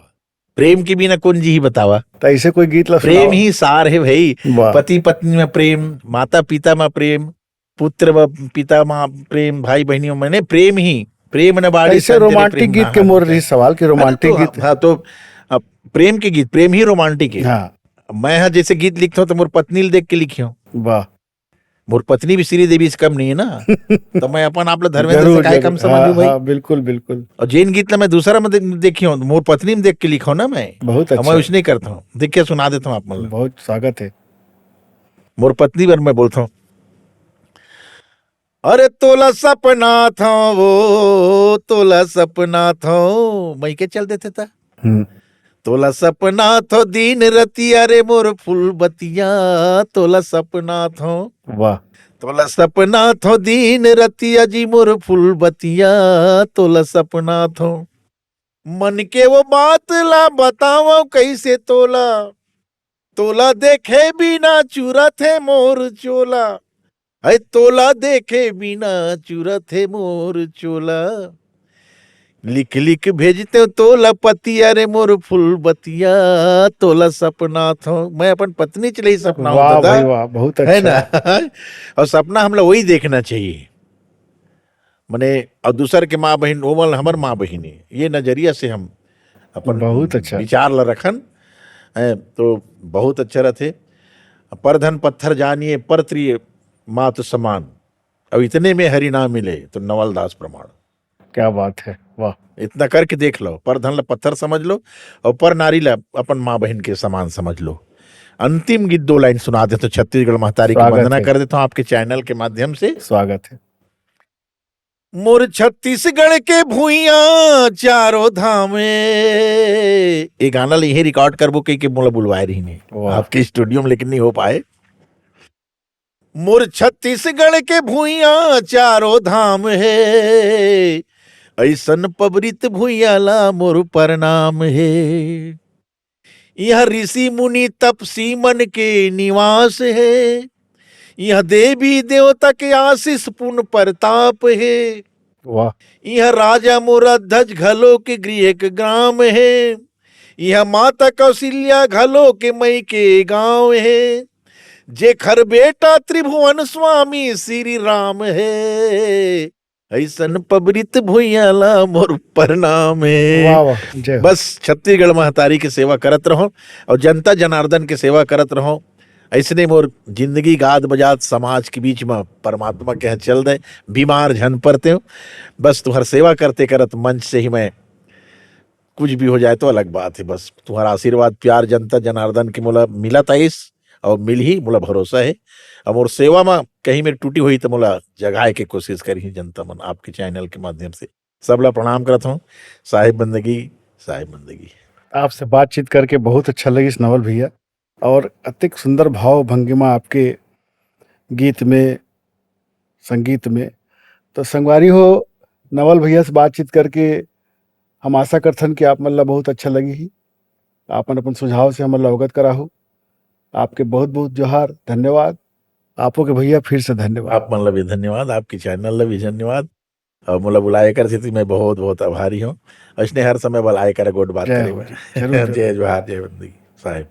प्रेम की बिना कौन जी ही बतावा। तो ऐसे कोई गीत ला प्रेम सुनाओ। ही सार है भाई। वाह, पति पत्नी में प्रेम, माता पिता में प्रेम, पुत्र व पिता में प्रेम, भाई बहनियों में प्रेम ही। प्रेम न बाड़ी कैसे संजरे रोमांटिक प्रेम गीत के ना मोर हानि रही जाए। सवाल कि अरे रोमांटिक गीत। हाँ तो प्रेम के गीत, प्रेम ही रोमांटिक है। हाँ, मैं हाँ जैसे गीत लिखता हूँ तो मोर पत्नी देख के लिखी हूँ। वाह। मोर पत्नी भी श्री देवी से कम नहीं है ना। तो मैं अपन आप लोग धर्मेंद्र से जरूर काहे जरूर, कम समझू हाँ भाई। हाँ, बिल्कुल बिल्कुल, और जैन गीत ला मैं दूसरा में देखी हूँ, मोर पत्नी में देख के लिखा हूँ ना मैं। बहुत और अच्छा, मैं कुछ नहीं करता हूँ, देख के सुना देता हूँ आप मतलब। बहुत स्वागत है। मोर पत्नी पर मैं बोलता हूँ, अरे तोला सपना था वो, तोला सपना था, मैं के चल देते था। हम्म, तोला सपना थो दीन रतिया रे मोर फूल बतिया, तोला सपना थो, वाह, तोला सपना थो दीन रतिया जी मोर फूल बतिया, तोला सपना थो। मन के वो बात ला बताओ कैसे तोला, तोला देखे बिना चूरत है मोर चोला, अरे तोला देखे बिना चूरत है मोर चोला। लिख लिख भेजते हो तोला पतिया रे मोर फूल बतिया, तोला सपना थो। मैं अपन पत्नी चले ही सपना हूं वाह दादा, भाई वाह, बहुत है अच्छा। ना। और सपना हम लोग वही देखना चाहिए मने। और दूसर के माँ बहन ओमल हमर माँ बहन है, ये नजरिया से हम अपन बहुत अच्छा। विचार ला रखन है तो बहुत अच्छा रहते। पर धन पत्थर जानिए पर त्रिय मात समान, अब इतने में हरि नाम मिले तो नवलदास प्रमाण। क्या बात है, वाह। इतना करके देख लो, पर धन ला पत्थर समझ लो और पर नारी ला अपन माँ बहन के समान समझ लो। अंतिम गीत 2 लाइन सुना दे तो छत्तीसगढ़ महतारी की स्वागत वंदना है। कर देता हूँ आपके चैनल के माध्यम से। स्वागत है। मोर छत्तीसगढ़ के भूइया चारों धामे, ये गाना यही रिकॉर्ड करबो कई के मोला बुलवाए रही नहीं वाह। आपके स्टूडियो में, लेकिन नहीं हो पाए। मोर छत्तीसगढ़ के भूइया चारों धाम है, ऐसन पबरित भूइया ला मोर प्रणाम है। यह ऋषि मुनि तपसी मन के निवास है, यह देवी देवता के आशीष पुण्य प्रताप है। वाह, यह राजा मोरा ध्वज घलो के गृह के ग्राम है, यह माता कौशल्या घलो के मई के गांव है। जे खर बेटा त्रिभुवन स्वामी श्री राम है, ऐसन पबरित भुइयाला मोर प्रणाम है। वाह वाह, जय हो। बस छत्तीसगढ़ महतारी की सेवा करत रहो और जनता जनार्दन की सेवा करत रहो। ऐसने मोर जिंदगी गाद बजात समाज के बीच में परमात्मा के यहाँ चल दे, बीमार झन पड़ते हो। बस तुम्हार सेवा करते करत मंच से ही मैं कुछ भी हो जाए तो अलग बात है। बस तुम्हारा आशीर्वाद प्यार जनता जनार्दन की मोला मिला था इस और मिल ही मोला भरोसा है। अब और सेवा में कहीं मेरी टूटी हुई तो मोला जगाए के कोशिश करी जनता मन आपके चैनल के माध्यम से। सबला प्रणाम करता हूँ। साहिब बंदगी, साहिब बंदगी। आपसे बातचीत करके बहुत अच्छा लगी इस नवल भैया, और अतिक सुंदर भाव भंगिमा आपके गीत में, संगीत में। तो संगवारी हो, नवल भैया से बातचीत करके हम आशा करथन कि आप मतलब बहुत अच्छा लगी ही। आपन अपन सुझाव से हमला अवगत करा हो। आपके बहुत बहुत जोहार, धन्यवाद। आपो के भैया फिर से धन्यवाद। आप मन ला भी धन्यवाद, आपकी चैनल ला भी धन्यवाद। और मोला बुलाए कर थी मैं बहुत बहुत आभारी हूँ। ऐसने हर समय बुलाए कर गोट बात जय करे हो मैं। जी, जरूर जरूर। जय जोहार, जय बंदगी साहिब।